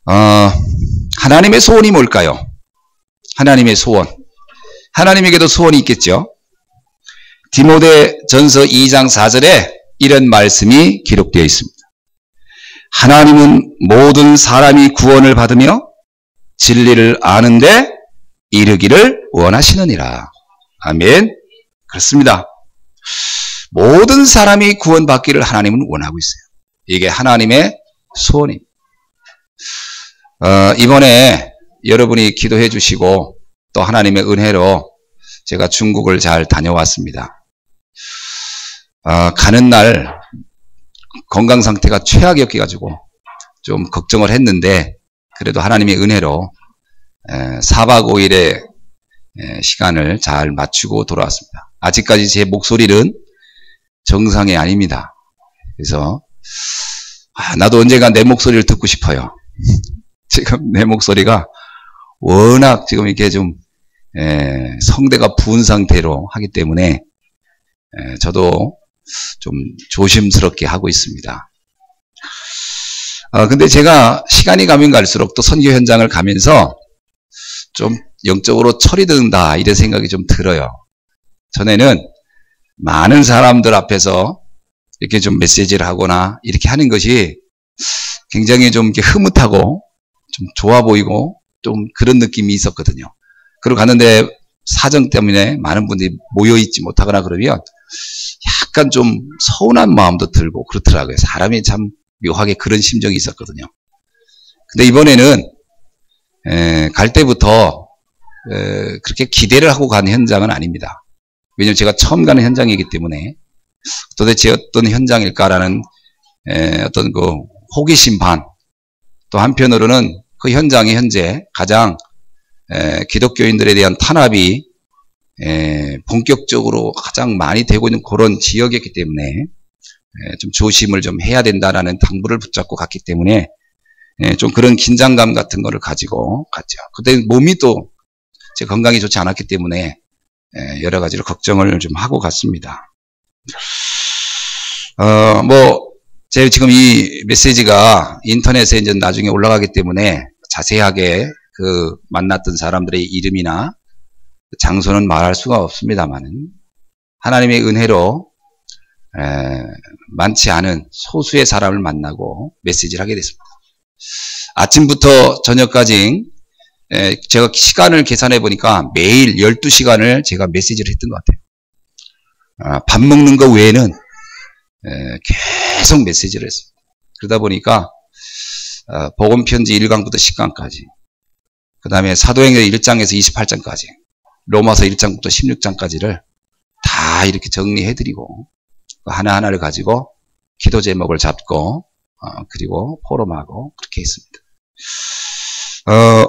하나님의 소원이 뭘까요? 하나님의 소원. 하나님에게도 소원이 있겠죠. 디모데 전서 2장 4절에 이런 말씀이 기록되어 있습니다. 하나님은 모든 사람이 구원을 받으며 진리를 아는데 이르기를 원하시느니라. 아멘. 그렇습니다. 모든 사람이 구원받기를 하나님은 원하고 있어요. 이게 하나님의 소원입니다. 이번에 여러분이 기도해 주시고 또 하나님의 은혜로 제가 중국을 잘 다녀왔습니다. 가는 날 건강 상태가 최악이었게 가지고 좀 걱정을 했는데 그래도 하나님의 은혜로 4박 5일의 시간을 잘 맞추고 돌아왔습니다. 아직까지 제 목소리는 정상이 아닙니다. 그래서 나도 언젠가 내 목소리를 듣고 싶어요. 지금 내 목소리가 워낙 지금 이렇게 좀 성대가 부은 상태로 하기 때문에 저도 좀 조심스럽게 하고 있습니다. 근데 제가 시간이 가면 갈수록 또 선교 현장을 가면서 좀 영적으로 철이 든다 이런 생각이 좀 들어요. 전에는 많은 사람들 앞에서 이렇게 좀 메시지를 하거나 이렇게 하는 것이 굉장히 좀 이렇게 흐뭇하고 좀 좋아 보이고 좀 그런 느낌이 있었거든요. 그리고 갔는데 사정 때문에 많은 분들이 모여있지 못하거나 그러면 약간 좀 서운한 마음도 들고 그렇더라고요. 사람이 참 묘하게 그런 심정이 있었거든요. 근데 이번에는 갈 때부터 그렇게 기대를 하고 간 현장은 아닙니다. 왜냐하면 제가 처음 가는 현장이기 때문에 도대체 어떤 현장일까라는 어떤 그 호기심 반, 또 한편으로는 그 현장이 현재 가장 기독교인들에 대한 탄압이 본격적으로 가장 많이 되고 있는 그런 지역이었기 때문에 좀 조심을 좀 해야 된다라는 당부를 붙잡고 갔기 때문에 좀 그런 긴장감 같은 거를 가지고 갔죠. 그때 몸이 또 제 건강이 좋지 않았기 때문에 여러 가지로 걱정을 좀 하고 갔습니다. 제가 지금 이 메시지가 인터넷에 이제 나중에 올라가기 때문에 자세하게 그 만났던 사람들의 이름이나 장소는 말할 수가 없습니다만은 하나님의 은혜로 많지 않은 소수의 사람을 만나고 메시지를 하게 됐습니다. 아침부터 저녁까지 제가 시간을 계산해 보니까 매일 12시간을 제가 메시지를 했던 것 같아요. 밥 먹는 거 외에는 계속 메시지를 했습니다. 그러다 보니까 복음편지 1강부터 10강까지, 그 다음에 사도행전 1장에서 28장까지, 로마서 1장부터 16장까지를 다 이렇게 정리해드리고 하나하나를 가지고 기도 제목을 잡고 그리고 포럼하고 그렇게 했습니다.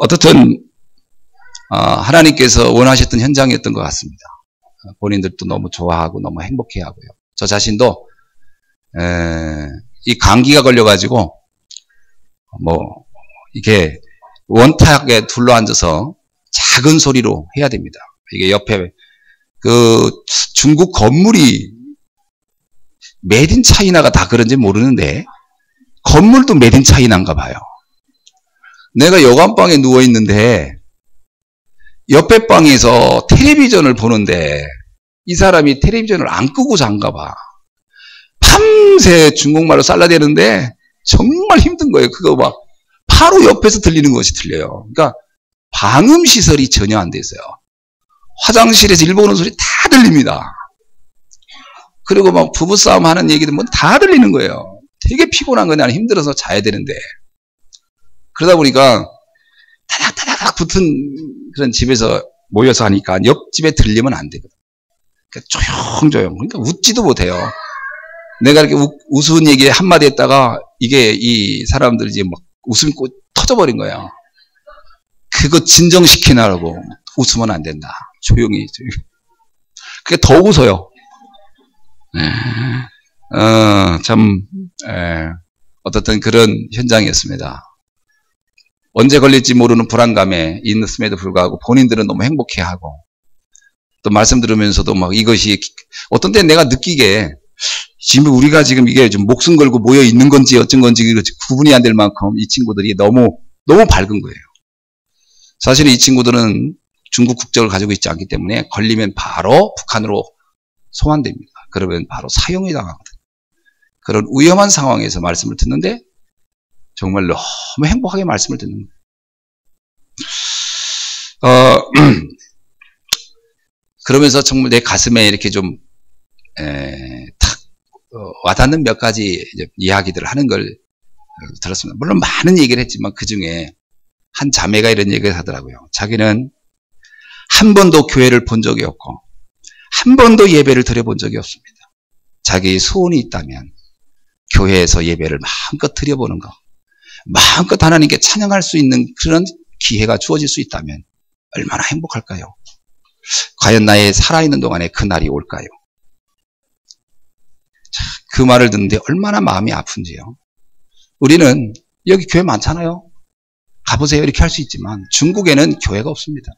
어떻든 하나님께서 원하셨던 현장이었던 것 같습니다. 본인들도 너무 좋아하고 너무 행복해하고요. 저 자신도 이 감기가 걸려가지고 이게 원탁에 둘러앉아서 작은 소리로 해야 됩니다. 이게 옆에 그 중국 건물이 메이드 인 차이나가 다 그런지 모르는데 건물도 메이드 인 차이나인가 봐요. 내가 여관방에 누워있는데 옆에 방에서 텔레비전을 보는데 이 사람이 텔레비전을 안 끄고 잔가 봐. 밤새 중국말로 쌀라대는데 정말 힘든 거예요. 그거 막 바로 옆에서 들리는 것이 들려요. 그러니까 방음 시설이 전혀 안 돼 있어요. 화장실에서 일 보는 소리 다 들립니다. 그리고 막 부부싸움 하는 얘기들 뭐 다 들리는 거예요. 되게 피곤한 거 나는 힘들어서 자야 되는데. 그러다 보니까 타닥타닥 붙은 그런 집에서 모여서 하니까 옆집에 들리면 안 되거든. 그러니까 조용조용. 그러니까 웃지도 못해요. 내가 이렇게 우스운 얘기 한마디 했다가 이게 이 사람들이 이제 막 웃음이 터져버린 거예요. 그거 진정시키느라고 웃으면 안 된다. 조용히. 그게 더 웃어요. 어떻든 그런 현장이었습니다. 언제 걸릴지 모르는 불안감에 있음에도 불구하고 본인들은 너무 행복해하고 또 말씀 들으면서도 막 이것이 어떤 때 내가 느끼게 지금 우리가 지금 이게 좀 목숨 걸고 모여 있는 건지 어쩐 건지 구분이 안 될 만큼 이 친구들이 너무 너무 밝은 거예요. 사실 이 친구들은 중국 국적을 가지고 있지 않기 때문에 걸리면 바로 북한으로 소환됩니다. 그러면 바로 사형이 당하거든요. 그런 위험한 상황에서 말씀을 듣는데 정말 너무 행복하게 말씀을 듣는 거예요. 그러면서 정말 내 가슴에 이렇게 좀 탁 와닿는 몇 가지 이제 이야기들을 하는 걸 들었습니다. 물론 많은 얘기를 했지만 그 중에 한 자매가 이런 얘기를 하더라고요. 자기는 한 번도 교회를 본 적이 없고 한 번도 예배를 드려본 적이 없습니다. 자기 소원이 있다면 교회에서 예배를 마음껏 드려보는 거, 마음껏 하나님께 찬양할 수 있는 그런 기회가 주어질 수 있다면 얼마나 행복할까요? 과연 나의 살아있는 동안에 그 날이 올까요? 자, 그 말을 듣는데 얼마나 마음이 아픈지요. 우리는 여기 교회 많잖아요. 가보세요 이렇게 할 수 있지만 중국에는 교회가 없습니다.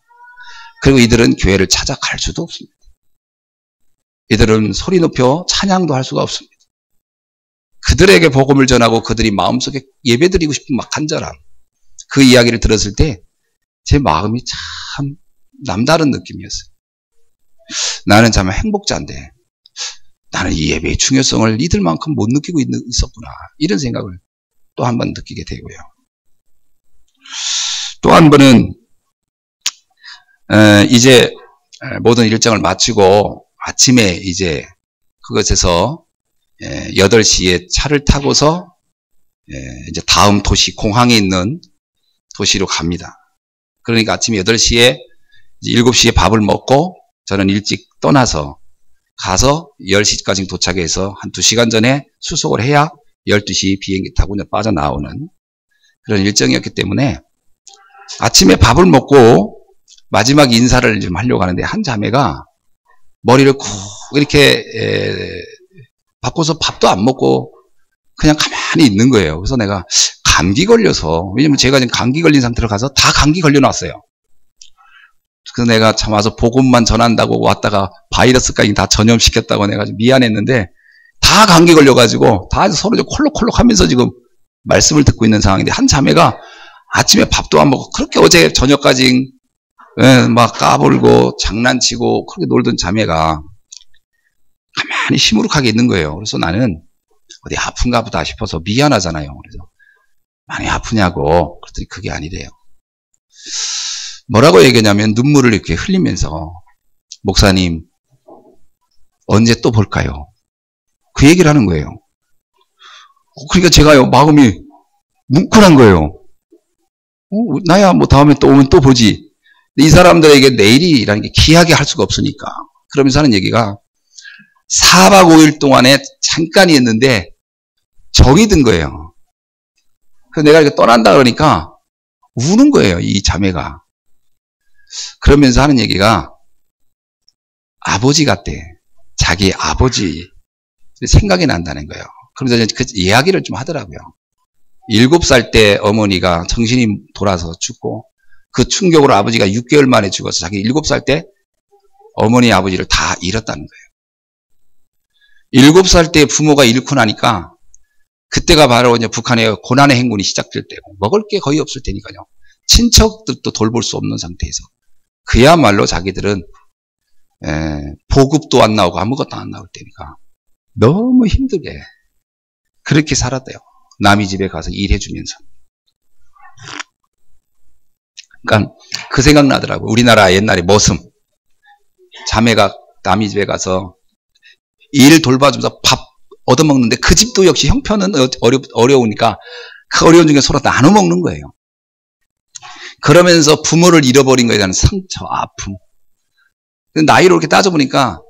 그리고 이들은 교회를 찾아갈 수도 없습니다. 이들은 소리 높여 찬양도 할 수가 없습니다. 그들에게 복음을 전하고 그들이 마음속에 예배드리고 싶은 막 간절함, 그 이야기를 들었을 때 제 마음이 참 남다른 느낌이었어요. 나는 참 행복자인데 나는 이 예배의 중요성을 이들만큼 못 느끼고 있었구나, 이런 생각을 또 한 번 느끼게 되고요. 또 한 번은 이제 모든 일정을 마치고 아침에 이제 그것에서 8시에 차를 타고서 이제 다음 도시, 공항에 있는 도시로 갑니다. 그러니까 아침 8시에 7시에 밥을 먹고 저는 일찍 떠나서 가서 10시까지 도착해서 한 2시간 전에 수속을 해야 12시 비행기 타고 빠져나오는 그런 일정이었기 때문에 아침에 밥을 먹고 마지막 인사를 좀 하려고 하는데 한 자매가 머리를 쿡 이렇게 바꿔서 밥도 안 먹고 그냥 가만히 있는 거예요. 그래서 내가 감기 걸려서, 왜냐면 제가 지금 감기 걸린 상태로 가서 다 감기 걸려놨어요. 그래서 내가 참 와서 복음만 전한다고 왔다가 바이러스까지 다 전염시켰다고 내가 좀 미안했는데 다 감기 걸려가지고 다 서로 콜록콜록 하면서 지금 말씀을 듣고 있는 상황인데 한 자매가 아침에 밥도 안 먹고 그렇게 어제 저녁까지 막 까불고 장난치고 그렇게 놀던 자매가 가만히 시무룩하게 있는 거예요. 그래서 나는 어디 아픈가 보다 싶어서 미안하잖아요. 그래서 많이 아프냐고 그랬더니 그게 아니래요. 뭐라고 얘기하냐면 눈물을 이렇게 흘리면서 목사님 언제 또 볼까요? 그 얘기를 하는 거예요. 그러니까 제가요 마음이 뭉클한 거예요. 나야 뭐 다음에 또 오면 또 보지. 이 사람들에게 내일이라는 게 귀하게 할 수가 없으니까. 그러면서 하는 얘기가 4박 5일 동안에 잠깐이었는데 정이 든 거예요. 그래서 내가 이렇게 떠난다 그러니까 우는 거예요, 이 자매가. 그러면서 하는 얘기가 아버지 같대. 자기 아버지 생각이 난다는 거예요. 그러면서 그 이야기를 좀 하더라고요. 7살 때 어머니가 정신이 돌아서 죽고 그 충격으로 아버지가 6개월 만에 죽어서 자기 7살 때 어머니 아버지를 다 잃었다는 거예요. 7살 때 부모가 잃고 나니까 그때가 바로 이제 북한의 고난의 행군이 시작될 때고 먹을 게 거의 없을 테니까요. 친척들도 돌볼 수 없는 상태에서 그야말로 자기들은 보급도 안 나오고 아무것도 안 나올 때니까 너무 힘들게 그렇게 살았대요. 남의 집에 가서 일해주면서. 그러니까 그 생각 나더라고요. 우리나라 옛날에 머슴 자매가 남의 집에 가서 일 돌봐주면서 밥 얻어먹는데 그 집도 역시 형편은 어려우니까 그 어려운 중에 서로 나눠 먹는 거예요. 그러면서 부모를 잃어버린 거에 대한 상처, 아픔. 나이로 이렇게 따져보니까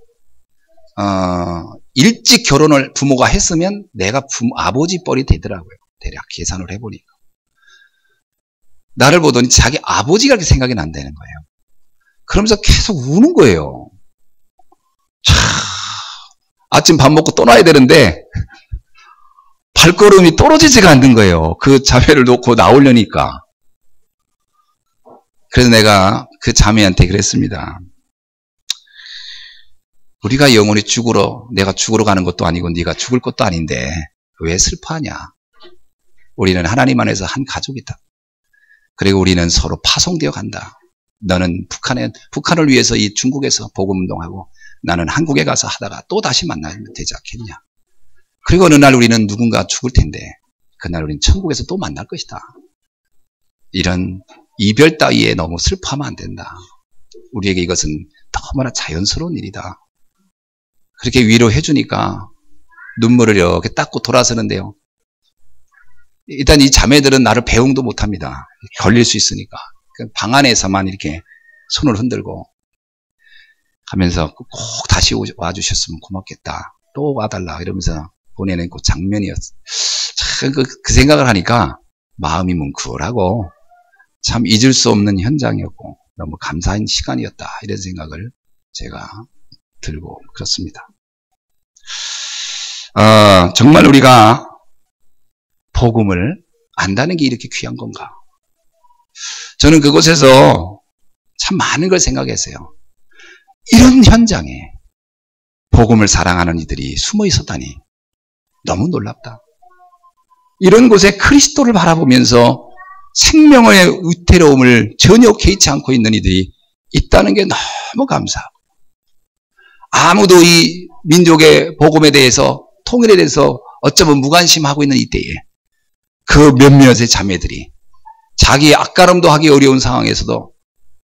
일찍 결혼을 부모가 했으면 내가 아버지 뻘이 되더라고요. 대략 계산을 해보니까. 나를 보더니 자기 아버지가 이렇게 생각이 난다는 거예요. 그러면서 계속 우는 거예요. 참, 아침 밥 먹고 떠나야 되는데 발걸음이 떨어지지가 않는 거예요. 그 자매를 놓고 나오려니까. 그래서 내가 그 자매한테 그랬습니다. 우리가 영원히 내가 죽으러 가는 것도 아니고 네가 죽을 것도 아닌데 왜 슬퍼하냐. 우리는 하나님 안에서 한 가족이다. 그리고 우리는 서로 파송되어 간다. 너는 북한을 위해서 이 중국에서 복음운동하고 나는 한국에 가서 하다가 또 다시 만나면 되지 않겠냐. 그리고 어느 날 우리는 누군가 죽을 텐데 그날 우리는 천국에서 또 만날 것이다. 이런 이별 따위에 너무 슬퍼하면 안 된다. 우리에게 이것은 너무나 자연스러운 일이다. 그렇게 위로해 주니까 눈물을 이렇게 닦고 돌아서는데요. 일단 이 자매들은 나를 배웅도 못합니다. 걸릴 수 있으니까. 방 안에서만 이렇게 손을 흔들고 하면서 꼭 다시 와주셨으면 고맙겠다. 또 와달라 이러면서 보내는 그 장면이었어요. 참 그 생각을 하니까 마음이 뭉클하고 참 잊을 수 없는 현장이었고 너무 감사한 시간이었다. 이런 생각을 제가 들고 그렇습니다. 정말 우리가 복음을 안다는 게 이렇게 귀한 건가? 저는 그곳에서 참 많은 걸 생각했어요. 이런 현장에 복음을 사랑하는 이들이 숨어 있었다니 너무 놀랍다. 이런 곳에 그리스도를 바라보면서 생명의 위태로움을 전혀 개의치 않고 있는 이들이 있다는 게 너무 감사하고, 아무도 이 민족의 복음에 대해서, 통일에 대해서 어쩌면 무관심하고 있는 이때에 그 몇몇의 자매들이 자기 앞가름도 하기 어려운 상황에서도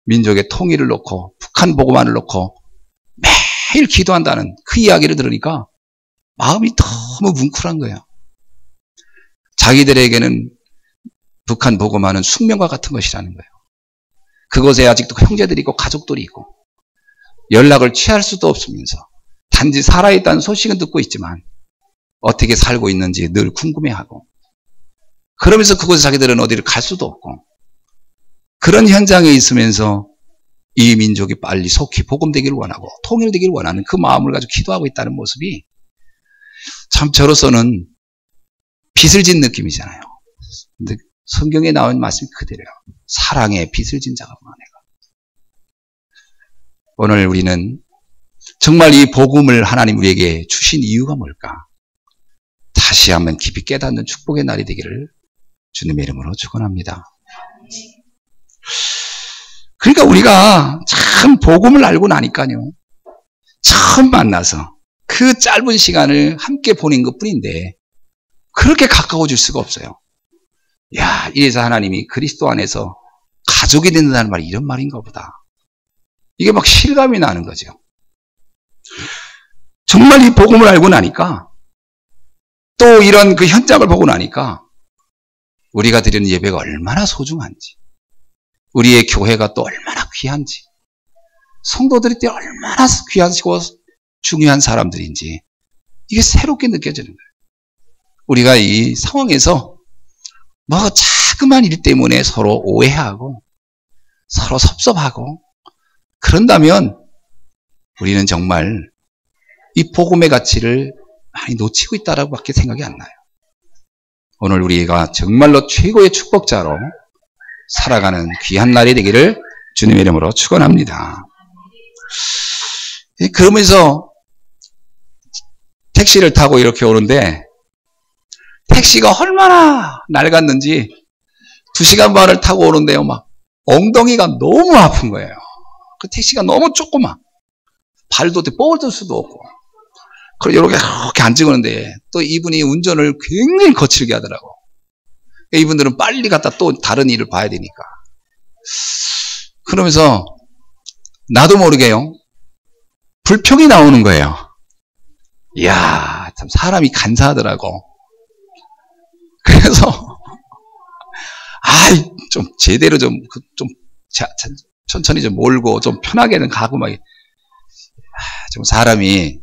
민족의 통일을 놓고 북한 복음만을 놓고 매일 기도한다는 그 이야기를 들으니까 마음이 너무 뭉클한 거예요. 자기들에게는 북한 복음화는 숙명과 같은 것이라는 거예요. 그곳에 아직도 형제들이 있고 가족들이 있고 연락을 취할 수도 없으면서 단지 살아있다는 소식은 듣고 있지만 어떻게 살고 있는지 늘 궁금해하고, 그러면서 그곳에 자기들은 어디를 갈 수도 없고, 그런 현장에 있으면서 이 민족이 빨리 속히 복음되기를 원하고 통일되기를 원하는 그 마음을 가지고 기도하고 있다는 모습이 참 저로서는 빚을 진 느낌이잖아요. 근데 성경에 나온 말씀이 그대로요. 사랑에 빚을 진 자가 많아요. 오늘 우리는 정말 이 복음을 하나님 우리에게 주신 이유가 뭘까? 다시 한번 깊이 깨닫는 축복의 날이 되기를 주님의 이름으로 축원합니다. 그러니까 우리가 참 복음을 알고 나니까요, 처음 만나서 그 짧은 시간을 함께 보낸 것뿐인데 그렇게 가까워질 수가 없어요. 야, 이래서 하나님이 그리스도 안에서 가족이 된다는 말이 이런 말인가 보다. 이게 막 실감이 나는 거죠. 정말 이 복음을 알고 나니까, 또 이런 그 현장을 보고 나니까 우리가 드리는 예배가 얼마나 소중한지, 우리의 교회가 또 얼마나 귀한지, 성도들이 또 얼마나 귀하시고 중요한 사람들인지 이게 새롭게 느껴지는 거예요. 우리가 이 상황에서 뭐 자그만 일 때문에 서로 오해하고 서로 섭섭하고 그런다면 우리는 정말 이 복음의 가치를 많이 놓치고 있다라고 밖에 생각이 안 나요. 오늘 우리가 정말로 최고의 축복자로 살아가는 귀한 날이 되기를 주님의 이름으로 축원합니다. 그러면서 택시를 타고 이렇게 오는데 택시가 얼마나 낡았는지 2시간 반을 타고 오는데요, 막 엉덩이가 너무 아픈 거예요. 그 택시가 너무 조그마, 발도 뻗을 수도 없고, 그리고 이렇게 앉은 건데 또 이분이 운전을 굉장히 거칠게 하더라고. 이분들은 빨리 갔다 또 다른 일을 봐야 되니까. 그러면서 나도 모르게요, 불평이 나오는 거예요. 이야, 참 사람이 간사하더라고. 그래서 좀 제대로 좀 천천히 좀 몰고 좀 편하게는 가고 막, 좀 사람이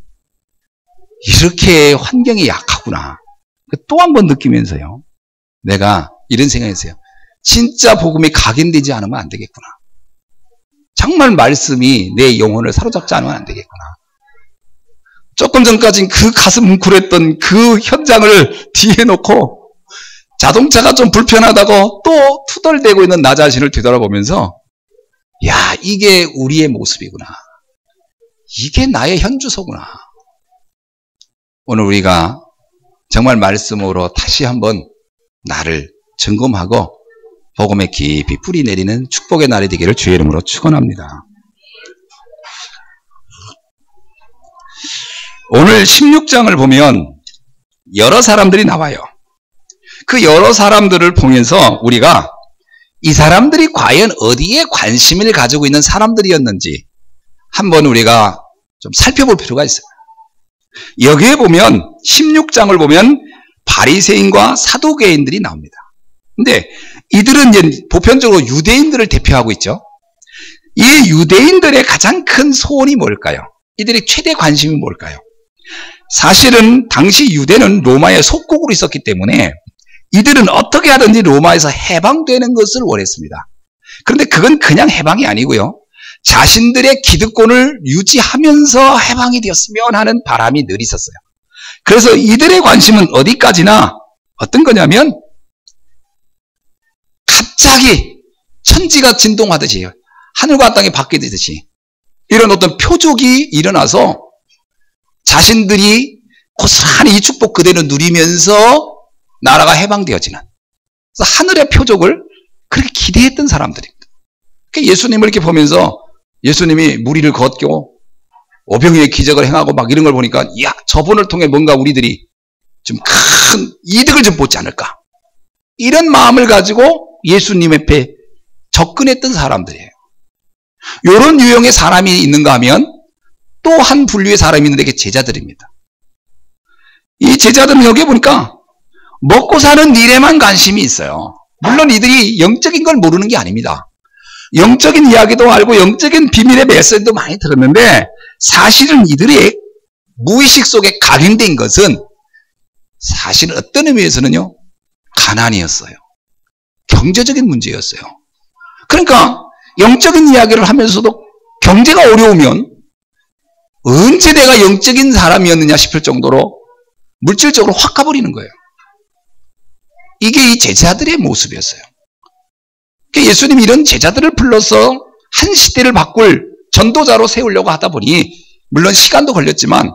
이렇게 환경이 약하구나. 또 한 번 느끼면서요, 내가 이런 생각했어요. 진짜 복음이 각인되지 않으면 안 되겠구나. 정말 말씀이 내 영혼을 사로잡지 않으면 안 되겠구나. 조금 전까진 그 가슴 뭉클했던 그 현장을 뒤에 놓고 자동차가 좀 불편하다고 또 투덜대고 있는 나 자신을 되돌아보면서, 야, 이게 우리의 모습이구나. 이게 나의 현주소구나. 오늘 우리가 정말 말씀으로 다시 한번 나를 점검하고 복음에 깊이 뿌리 내리는 축복의 날이 되기를 주의 이름으로 축원합니다. 오늘 16장을 보면 여러 사람들이 나와요. 그 여러 사람들을 보면서 우리가 이 사람들이 과연 어디에 관심을 가지고 있는 사람들이었는지 한번 우리가 좀 살펴볼 필요가 있어요. 여기에 보면 16장을 보면 바리새인과 사두개인들이 나옵니다. 근데 이들은 이제 보편적으로 유대인들을 대표하고 있죠. 이 유대인들의 가장 큰 소원이 뭘까요? 이들의 최대 관심이 뭘까요? 사실은 당시 유대는 로마의 속국으로 있었기 때문에 이들은 어떻게 하든지 로마에서 해방되는 것을 원했습니다. 그런데 그건 그냥 해방이 아니고요. 자신들의 기득권을 유지하면서 해방이 되었으면 하는 바람이 늘 있었어요. 그래서 이들의 관심은 어디까지나 어떤 거냐면 갑자기 천지가 진동하듯이 하늘과 땅이 바뀌듯이 이런 어떤 표적이 일어나서 자신들이 고스란히 이 축복 그대로 누리면서 나라가 해방되어지는, 그래서 하늘의 표적을 그렇게 기대했던 사람들입니다. 그러니까 예수님을 이렇게 보면서 예수님이 무리를 걷고 오병이의 기적을 행하고 막 이런 걸 보니까 야, 저분을 통해 뭔가 우리들이 좀 큰 이득을 좀 보지 않을까, 이런 마음을 가지고 예수님 앞에 접근했던 사람들이에요. 이런 유형의 사람이 있는가 하면 또 한 분류의 사람이 있는데 그게 제자들입니다. 이 제자들은 여기 보니까 먹고 사는 일에만 관심이 있어요. 물론 이들이 영적인 걸 모르는 게 아닙니다. 영적인 이야기도 알고 영적인 비밀의 메시지도 많이 들었는데 사실은 이들의 무의식 속에 각인된 것은 사실 어떤 의미에서는요, 가난이었어요. 경제적인 문제였어요. 그러니까 영적인 이야기를 하면서도 경제가 어려우면 언제 내가 영적인 사람이었느냐 싶을 정도로 물질적으로 확 가버리는 거예요. 이게 이 제자들의 모습이었어요. 그러니까 예수님이 이런 제자들을 불러서 한 시대를 바꿀 전도자로 세우려고 하다 보니 물론 시간도 걸렸지만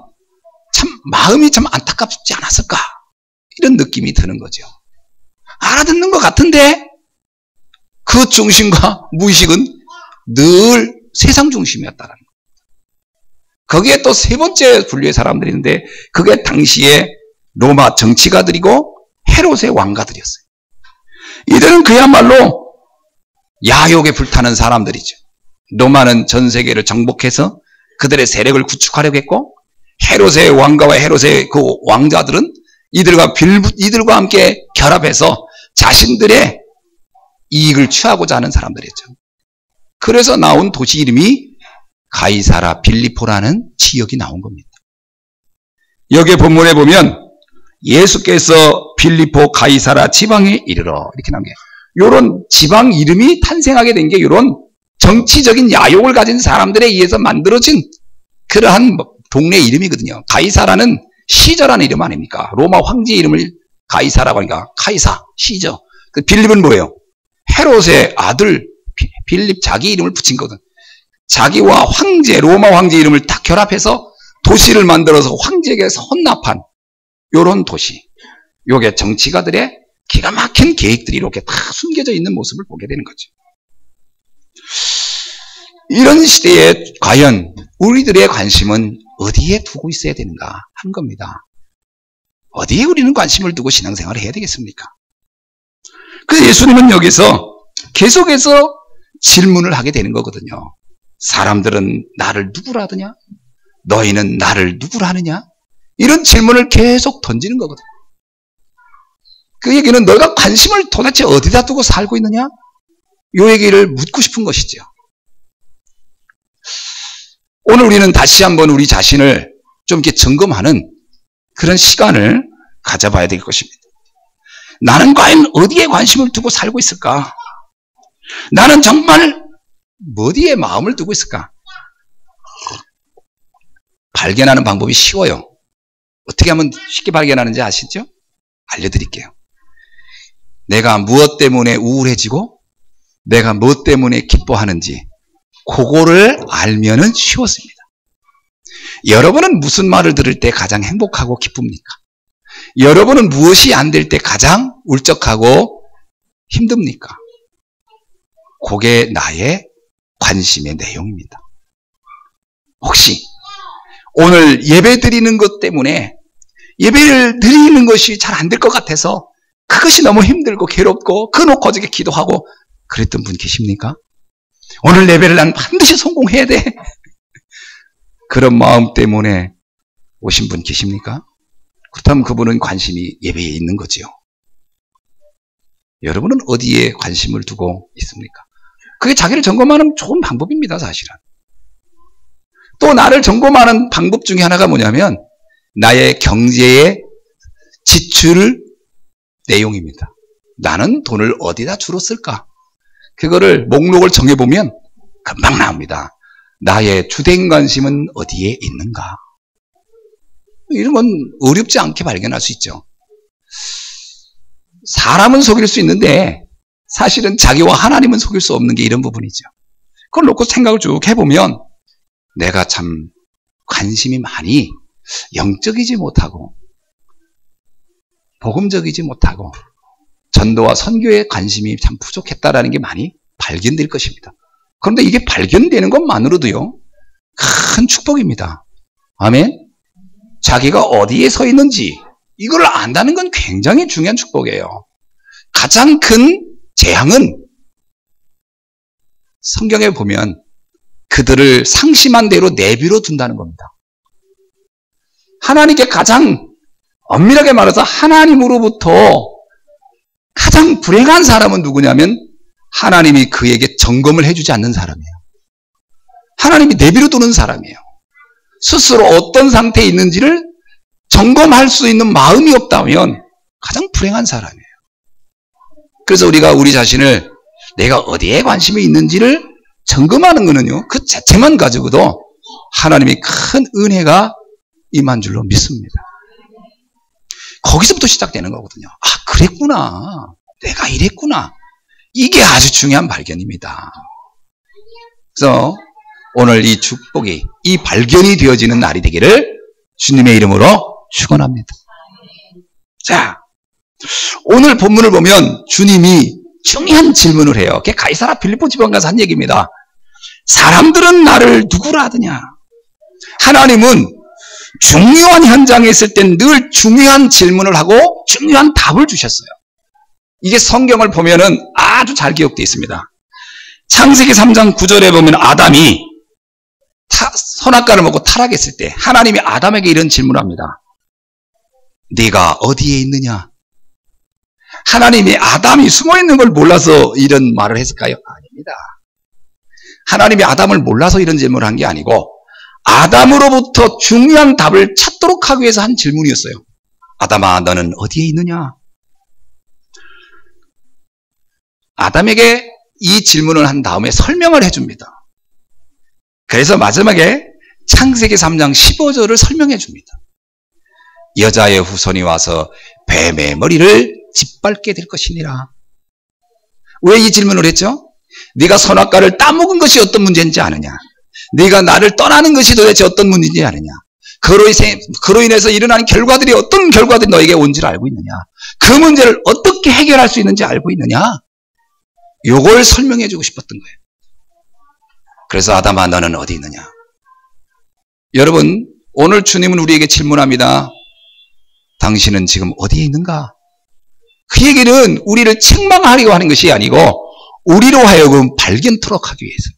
참 마음이 참 안타깝지 않았을까, 이런 느낌이 드는 거죠. 알아듣는 것 같은데 그 중심과 무의식은 늘 세상 중심이었다는 거예요. 거기에 또 세 번째 분류의 사람들이 있는데 그게 당시에 로마 정치가들이고 헤롯의 왕가들이었어요. 이들은 그야말로 야욕에 불타는 사람들이죠. 로마는 전 세계를 정복해서 그들의 세력을 구축하려고 했고 헤롯의 왕가와 헤롯의 그 왕자들은 이들과 함께 결합해서 자신들의 이익을 취하고자 하는 사람들이었죠. 그래서 나온 도시 이름이 가이사라 빌리포라는 지역이 나온 겁니다. 여기 본문에 보면 예수께서 빌리포 가이사라 지방에 이르러 이렇게 나온 게, 이런 지방 이름이 탄생하게 된 게 이런 정치적인 야욕을 가진 사람들에 의해서 만들어진 그러한 동네 이름이거든요. 가이사라는 시저라는 이름 아닙니까? 로마 황제의 이름을 가이사라고 하니까 카이사, 시저. 그 빌립은 뭐예요? 헤롯의 아들 빌립 자기 이름을 붙인 거거든. 자기와 황제, 로마 황제 이름을 딱 결합해서 도시를 만들어서 황제에게서 헌납한 요런 도시. 요게 정치가들의 기가 막힌 계획들이 이렇게 다 숨겨져 있는 모습을 보게 되는 거죠. 이런 시대에 과연 우리들의 관심은 어디에 두고 있어야 되는가 하는 겁니다. 어디에 우리는 관심을 두고 신앙생활을 해야 되겠습니까? 그래서 예수님은 여기서 계속해서 질문을 하게 되는 거거든요. 사람들은 나를 누구라 하느냐? 너희는 나를 누구라 하느냐? 이런 질문을 계속 던지는 거거든요. 그 얘기는 너가 관심을 도대체 어디다 두고 살고 있느냐? 이 얘기를 묻고 싶은 것이죠. 오늘 우리는 다시 한번 우리 자신을 좀 이렇게 점검하는 그런 시간을 가져봐야 될 것입니다. 나는 과연 어디에 관심을 두고 살고 있을까? 나는 정말 어디에 마음을 두고 있을까? 발견하는 방법이 쉬워요. 어떻게 하면 쉽게 발견하는지 아시죠? 알려드릴게요. 내가 무엇 때문에 우울해지고 내가 무엇 때문에 기뻐하는지 그거를 알면은 쉬웠습니다. 여러분은 무슨 말을 들을 때 가장 행복하고 기쁩니까? 여러분은 무엇이 안 될 때 가장 울적하고 힘듭니까? 그게 나의 관심의 내용입니다. 혹시 오늘 예배 드리는 것 때문에 예배를 드리는 것이 잘 안 될 것 같아서 그것이 너무 힘들고 괴롭고 그놓고 어저께 기도하고 그랬던 분 계십니까? 오늘 예배를 난 반드시 성공해야 돼. 그런 마음 때문에 오신 분 계십니까? 그렇다면 그분은 관심이 예배에 있는 거지요. 여러분은 어디에 관심을 두고 있습니까? 그게 자기를 점검하는 좋은 방법입니다, 사실은. 또 나를 점검하는 방법 중에 하나가 뭐냐면 나의 경제의 지출 내용입니다. 나는 돈을 어디다 주로 쓸까? 그거를 목록을 정해보면 금방 나옵니다. 나의 주된 관심은 어디에 있는가? 이런 건 어렵지 않게 발견할 수 있죠. 사람은 속일 수 있는데 사실은 자기와 하나님은 속일 수 없는 게 이런 부분이죠. 그걸 놓고 생각을 쭉 해보면 내가 참 관심이 많이 영적이지 못하고 복음적이지 못하고 전도와 선교에 관심이 참 부족했다라는 게 많이 발견될 것입니다. 그런데 이게 발견되는 것만으로도요, 큰 축복입니다. 아멘? 자기가 어디에 서 있는지 이걸 안다는 건 굉장히 중요한 축복이에요. 가장 큰 재앙은 성경에 보면 그들을 상심한 대로 내비로 둔다는 겁니다. 하나님께 가장 엄밀하게 말해서 하나님으로부터 가장 불행한 사람은 누구냐면 하나님이 그에게 점검을 해주지 않는 사람이에요. 하나님이 내비로 두는 사람이에요. 스스로 어떤 상태에 있는지를 점검할 수 있는 마음이 없다면 가장 불행한 사람이에요. 그래서 우리가 우리 자신을 내가 어디에 관심이 있는지를 점검하는 것은요, 그 자체만 가지고도 하나님이 큰 은혜가 임한 줄로 믿습니다. 거기서부터 시작되는 거거든요. 아, 그랬구나. 내가 이랬구나. 이게 아주 중요한 발견입니다. 그래서 오늘 이 축복이, 이 발견이 되어지는 날이 되기를 주님의 이름으로 축원합니다. 자, 오늘 본문을 보면 주님이 중요한 질문을 해요. 그게 가이사랴 빌립보 지방 가서 한 얘기입니다. 사람들은 나를 누구라 하더냐? 하나님은 중요한 현장에 있을 땐 늘 중요한 질문을 하고 중요한 답을 주셨어요. 이게 성경을 보면은 아주 잘 기억되어 있습니다. 창세기 3장 9절에 보면 아담이 선악과를 먹고 타락했을 때 하나님이 아담에게 이런 질문을 합니다. 네가 어디에 있느냐? 하나님이 아담이 숨어있는 걸 몰라서 이런 말을 했을까요? 아닙니다. 하나님이 아담을 몰라서 이런 질문을 한 게 아니고 아담으로부터 중요한 답을 찾도록 하기 위해서 한 질문이었어요. 아담아, 너는 어디에 있느냐? 아담에게 이 질문을 한 다음에 설명을 해줍니다. 그래서 마지막에 창세기 3장 15절을 설명해 줍니다. 여자의 후손이 와서 뱀의 머리를 짓밟게 될 것이니라. 왜 이 질문을 했죠? 네가 선악과를 따먹은 것이 어떤 문제인지 아느냐? 네가 나를 떠나는 것이 도대체 어떤 문제인지 아느냐? 그로 인해서 일어나는 결과들이 어떤 결과들이 너에게 온지를 알고 있느냐? 그 문제를 어떻게 해결할 수 있는지 알고 있느냐? 요걸 설명해 주고 싶었던 거예요. 그래서 아담아, 너는 어디 있느냐? 여러분, 오늘 주님은 우리에게 질문합니다. 당신은 지금 어디에 있는가? 그 얘기는 우리를 책망하려고 하는 것이 아니고 우리로 하여금 발견토록 하기 위해서,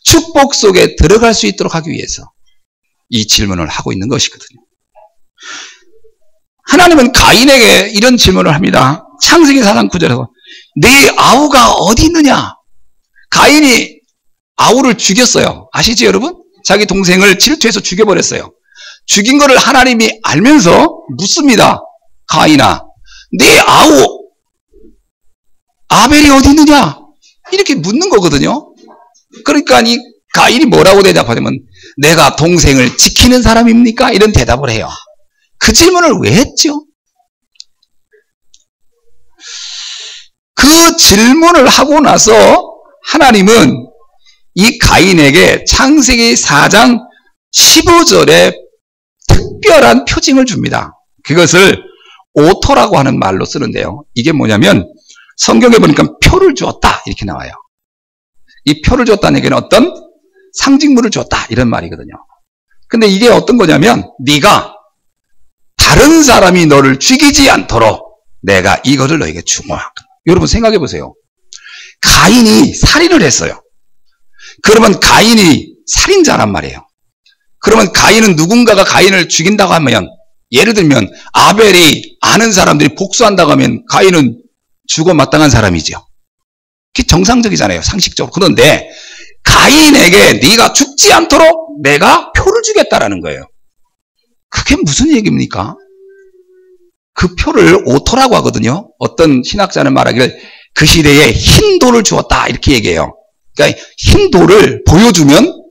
축복 속에 들어갈 수 있도록 하기 위해서 이 질문을 하고 있는 것이거든요. 하나님은 가인에게 이런 질문을 합니다. 창세기 4장 9절에서 네 아우가 어디 있느냐? 가인이 아우를 죽였어요. 아시죠, 여러분? 자기 동생을 질투해서 죽여버렸어요. 죽인 거를 하나님이 알면서 묻습니다. 가인아, 네 아우 아벨이 어디 있느냐? 이렇게 묻는 거거든요. 그러니까 이 가인이 뭐라고 대답하냐면 내가 동생을 지키는 사람입니까? 이런 대답을 해요. 그 질문을 왜 했죠? 그 질문을 하고 나서 하나님은 이 가인에게 창세기 4장 15절에 특별한 표징을 줍니다. 그것을 오토라고 하는 말로 쓰는데요. 이게 뭐냐면 성경에 보니까 표를 주었다 이렇게 나와요. 이 표를 줬다는 얘기는 어떤 상징물을 줬다 이런 말이거든요. 근데 이게 어떤 거냐면 네가 다른 사람이 너를 죽이지 않도록 내가 이거를 너에게 주마. 여러분 생각해 보세요. 가인이 살인을 했어요. 그러면 가인이 살인자란 말이에요. 그러면 가인은 누군가가 가인을 죽인다고 하면 예를 들면 아벨이 아는 사람들이 복수한다고 하면 가인은 죽어 마땅한 사람이죠. 그게 정상적이잖아요. 상식적으로. 그런데 가인에게 네가 죽지 않도록 내가 표를 주겠다라는 거예요. 그게 무슨 얘기입니까? 그 표를 오토라고 하거든요. 어떤 신학자는 말하기를 그 시대에 흰 돌을 주었다 이렇게 얘기해요. 그러니까 흰 돌을 보여주면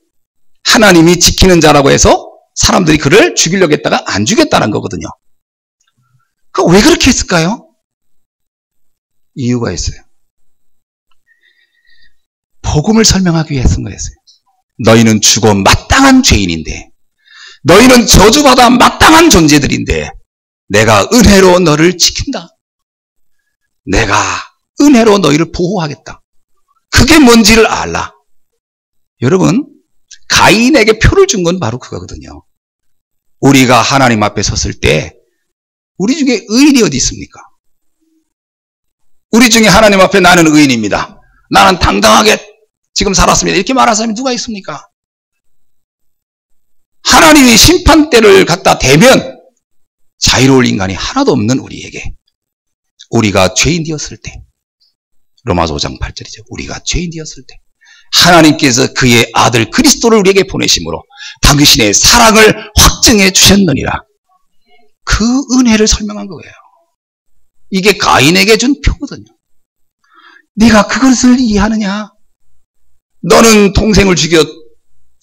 하나님이 지키는 자라고 해서 사람들이 그를 죽이려고 했다가 안 죽였다는 거거든요. 왜 그렇게 했을까요? 이유가 있어요. 복음을 설명하기 위해 쓴 거였어요. 너희는 죽어 마땅한 죄인인데, 너희는 저주받아 마땅한 존재들인데 내가 은혜로 너를 지킨다. 내가 은혜로 너희를 보호하겠다. 그게 뭔지를 알라. 여러분, 가인에게 표를 준 건 바로 그거거든요. 우리가 하나님 앞에 섰을 때 우리 중에 의인이 어디 있습니까? 우리 중에 하나님 앞에 나는 의인입니다. 나는 당당하게 지금 살았습니다. 이렇게 말하는 사람이 누가 있습니까? 하나님이 심판대를 갖다 대면 자유로울 인간이 하나도 없는 우리에게, 우리가 죄인 되었을 때, 로마서 5장 8절이죠. 우리가 죄인 되었을 때 하나님께서 그의 아들 그리스도를 우리에게 보내심으로 당신의 사랑을 확증해 주셨느니라. 그 은혜를 설명한 거예요. 이게 가인에게 준 표거든요. 네가 그것을 이해하느냐? 너는 동생을 죽여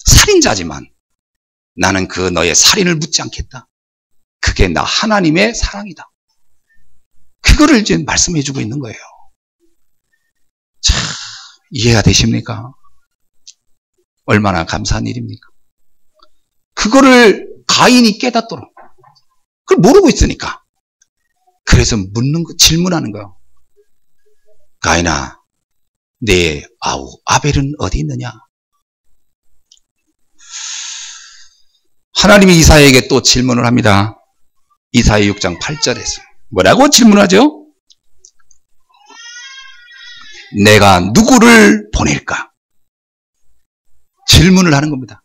살인자지만 나는 그 너의 살인을 묻지 않겠다. 그게 나 하나님의 사랑이다. 그거를 이제 말씀해 주고 있는 거예요. 자, 이해가 되십니까? 얼마나 감사한 일입니까? 그거를 가인이 깨닫도록, 그걸 모르고 있으니까. 그래서 묻는 거, 질문하는 거예요. 가인아, 내 아벨은 어디 있느냐? 하나님이 이사야에게 또 질문을 합니다. 이사야 6장 8절에서 뭐라고 질문하죠? 내가 누구를 보낼까? 질문을 하는 겁니다.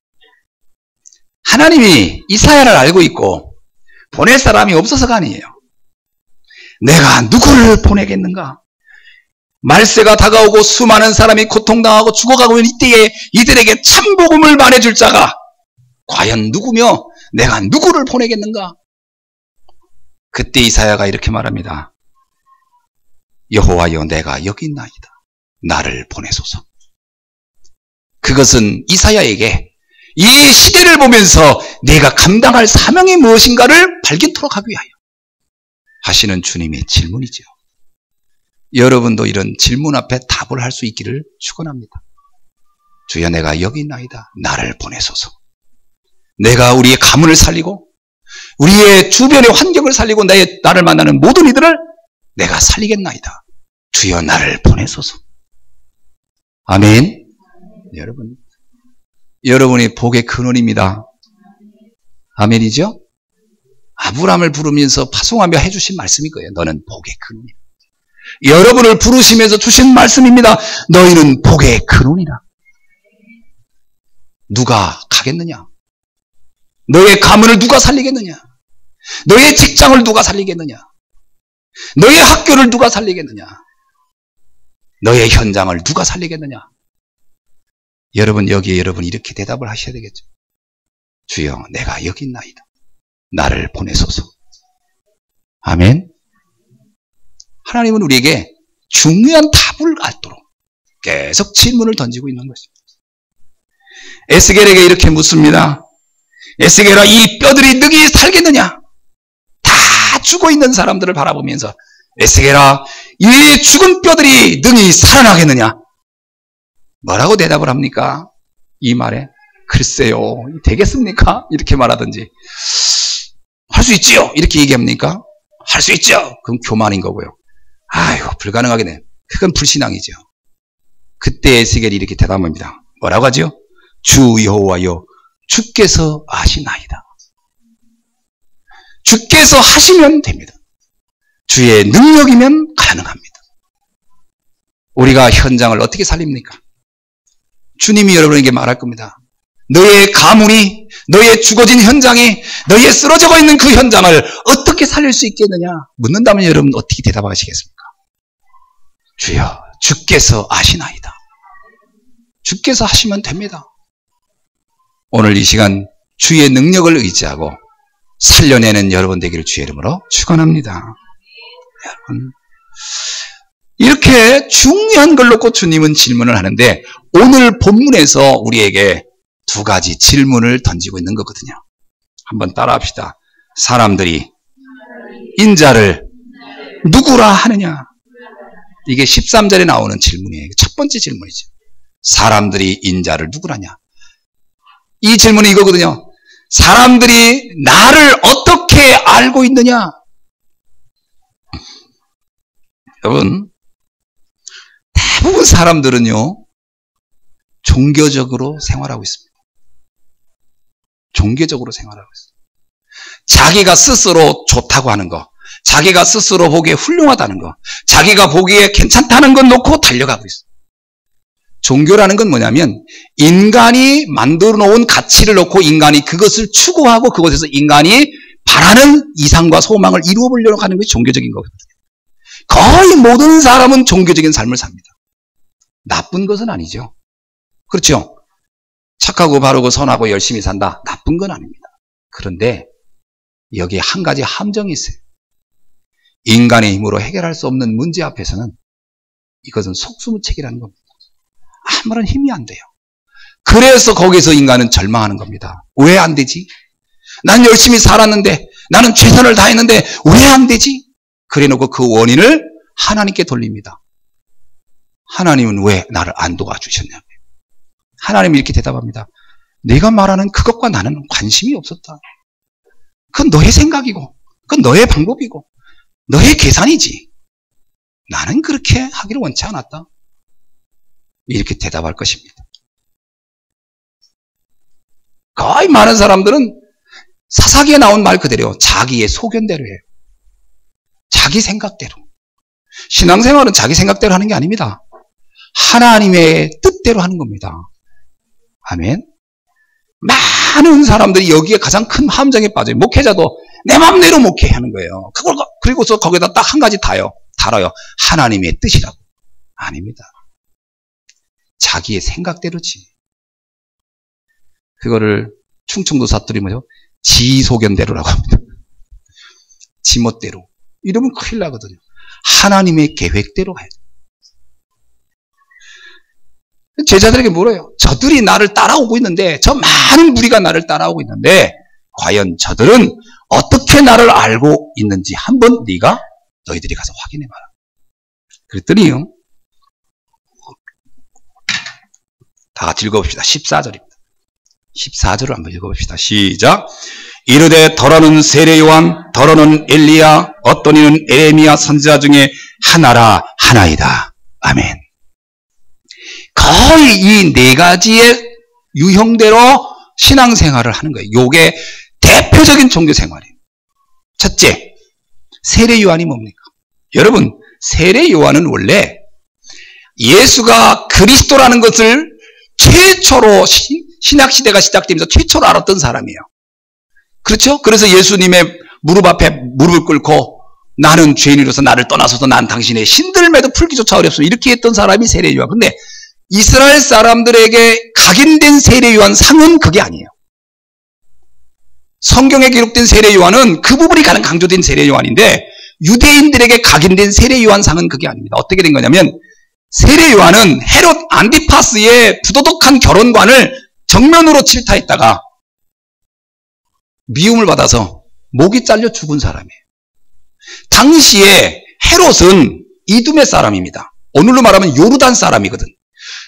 하나님이 이사야를 알고 있고 보낼 사람이 없어서가 아니에요. 내가 누구를 보내겠는가? 말세가 다가오고 수많은 사람이 고통당하고 죽어가고 있는 이때에 이들에게 참복음을 말해줄 자가 과연 누구며 내가 누구를 보내겠는가? 그때 이사야가 이렇게 말합니다. 여호와여, 내가 여기 있나이다. 나를 보내소서. 그것은 이사야에게 이 시대를 보면서 내가 감당할 사명이 무엇인가를 발견토록 하기 위하여 하시는 주님의 질문이죠. 여러분도 이런 질문 앞에 답을 할 수 있기를 축원합니다. 주여, 내가 여기 있나이다. 나를 보내소서. 내가 우리의 가문을 살리고 우리의 주변의 환경을 살리고 나를 만나는 모든 이들을 내가 살리겠나이다. 주여, 나를 보내소서. 아멘. 여러분이 복의 근원입니다. 아멘이죠? 아브라함을 부르면서 파송하며 해주신 말씀이 거예요. 너는 복의 근원이다. 여러분을 부르시면서 주신 말씀입니다. 너희는 복의 근원이다. 누가 가겠느냐? 너의 가문을 누가 살리겠느냐? 너의 직장을 누가 살리겠느냐? 너의 학교를 누가 살리겠느냐? 너의 현장을 누가 살리겠느냐? 여러분, 여기에 여러분이 이렇게 대답을 하셔야 되겠죠. 주여, 내가 여기 있나이다. 나를 보내소서. 아멘. 하나님은 우리에게 중요한 답을 갖도록 계속 질문을 던지고 있는 것입니다. 에스겔에게 이렇게 묻습니다. 에스겔아, 이 뼈들이 능히 살겠느냐? 다 죽어 있는 사람들을 바라보면서 에스겔아, 이 죽은 뼈들이 능히 살아나겠느냐? 뭐라고 대답을 합니까? 이 말에 글쎄요, 되겠습니까? 이렇게 말하든지 할 수 있지요? 이렇게 얘기합니까? 할 수 있죠? 그건 교만인 거고요. 아이고, 불가능하겠네. 그건 불신앙이죠. 그때 에스겔이 이렇게 대답합니다. 뭐라고 하죠? 주 여호와여, 주께서 아시나이다. 주께서 하시면 됩니다. 주의 능력이면 가능합니다. 우리가 현장을 어떻게 살립니까? 주님이 여러분에게 말할 겁니다. 너의 가문이, 너의 죽어진 현장이, 너의 쓰러져 있는 그 현장을 어떻게 살릴 수 있겠느냐 묻는다면 여러분 어떻게 대답하시겠습니까? 주여, 주께서 아시나이다. 주께서 하시면 됩니다. 오늘 이 시간 주의 능력을 의지하고 살려내는 여러분 되기를 주의 이름으로 축원합니다. 여러분, 이렇게 중요한 걸 놓고 주님은 질문을 하는데 오늘 본문에서 우리에게 두 가지 질문을 던지고 있는 거거든요. 한번 따라합시다. 사람들이 인자를 누구라 하느냐? 이게 13절에 나오는 질문이에요. 첫 번째 질문이죠. 사람들이 인자를 누구라냐? 이 질문이 이거거든요. 사람들이 나를 어떻게 알고 있느냐? 여러분, 대부분 사람들은요, 종교적으로 생활하고 있습니다. 종교적으로 생활하고 있습니다. 자기가 스스로 좋다고 하는 거, 자기가 스스로 보기에 훌륭하다는 거, 자기가 보기에 괜찮다는 건 놓고 달려가고 있어요. 종교라는 건 뭐냐면 인간이 만들어 놓은 가치를 놓고 인간이 그것을 추구하고 그것에서 인간이 바라는 이상과 소망을 이루어 보려고 하는 것이 종교적인 거거든요. 거의 모든 사람은 종교적인 삶을 삽니다. 나쁜 것은 아니죠. 그렇죠? 착하고 바르고 선하고 열심히 산다. 나쁜 건 아닙니다. 그런데 여기에 한 가지 함정이 있어요. 인간의 힘으로 해결할 수 없는 문제 앞에서는 이것은 속수무책이라는 겁니다. 아무런 힘이 안 돼요. 그래서 거기서 인간은 절망하는 겁니다. 왜 안 되지? 난 열심히 살았는데, 나는 최선을 다했는데 왜 안 되지? 그래놓고 그 원인을 하나님께 돌립니다. 하나님은 왜 나를 안 도와주셨냐고요. 하나님이 이렇게 대답합니다. 네가 말하는 그것과 나는 관심이 없었다. 그건 너의 생각이고, 그건 너의 방법이고, 너의 계산이지. 나는 그렇게 하기를 원치 않았다. 이렇게 대답할 것입니다. 거의 많은 사람들은 사사기에 나온 말 그대로 자기의 소견대로 해요. 자기 생각대로. 신앙생활은 자기 생각대로 하는 게 아닙니다. 하나님의 뜻대로 하는 겁니다. 아멘. 많은 사람들이 여기에 가장 큰 함정에 빠져요. 목회자도 내 마음대로 목회하는 거예요. 그리고서 거기다 딱 한 가지 달아요. 하나님의 뜻이라고. 아닙니다. 자기의 생각대로지. 그거를 충청도 사투리 뭐죠? 지소견대로라고 합니다. 지멋대로. 이러면 큰일 나거든요. 하나님의 계획대로 가야 돼요. 제자들에게 물어요. 저들이 나를 따라오고 있는데, 저 많은 무리가 나를 따라오고 있는데 과연 저들은 어떻게 나를 알고 있는지 한번 너희들이 가서 확인해봐라. 그랬더니요, 다 같이 읽어봅시다. 14절입니다. 14절을 한번 읽어봅시다. 시작. 이르되 더러는 세례 요한, 더러는 엘리야, 어떤 이는 에레미야 선지자 중에 하나이다. 아멘. 거의 이 네 가지의 유형대로 신앙생활을 하는 거예요. 이게 대표적인 종교생활이에요. 첫째, 세례 요한이 뭡니까? 여러분, 세례 요한은 원래 예수가 그리스도라는 것을 최초로 신약시대가 시작되면서 최초로 알았던 사람이에요. 그렇죠? 그래서 예수님의 무릎 앞에 무릎을 꿇고 나는 죄인으로서 나를 떠나서도 난 당신의 신들매도 풀기조차 어렵소. 이렇게 했던 사람이 세례 요한. 근데 이스라엘 사람들에게 각인된 세례 요한 상은 그게 아니에요. 성경에 기록된 세례 요한은 그 부분이 가장 강조된 세례 요한인데 유대인들에게 각인된 세례 요한 상은 그게 아닙니다. 어떻게 된 거냐면 세례 요한은 헤롯 안티파스의 부도덕한 결혼관을 정면으로 질타했다가 미움을 받아서 목이 잘려 죽은 사람이에요. 당시에 헤롯은 이두메 사람입니다. 오늘로 말하면 요르단 사람이거든.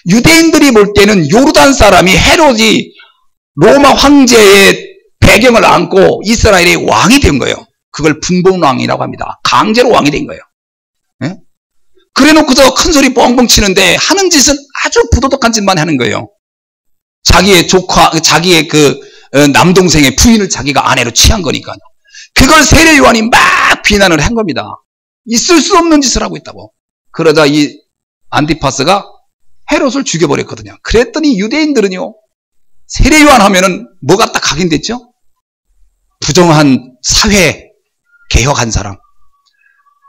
유대인들이 볼 때는 요르단 사람이 헤롯이 로마 황제의 배경을 안고 이스라엘의 왕이 된 거예요. 그걸 분봉왕이라고 합니다. 강제로 왕이 된 거예요. 예? 그래 놓고서 큰 소리 뻥뻥 치는데 하는 짓은 아주 부도덕한 짓만 하는 거예요. 자기의 조카, 자기의 남동생의 부인을 자기가 아내로 취한 거니까요. 그걸 세례 요한이 막 비난을 한 겁니다. 있을 수 없는 짓을 하고 있다고. 그러다 이 안티파스가 헤롯을 죽여버렸거든요. 그랬더니 유대인들은요, 세례 요한 하면은 뭐가 딱 각인됐죠? 부정한 사회 개혁한 사람,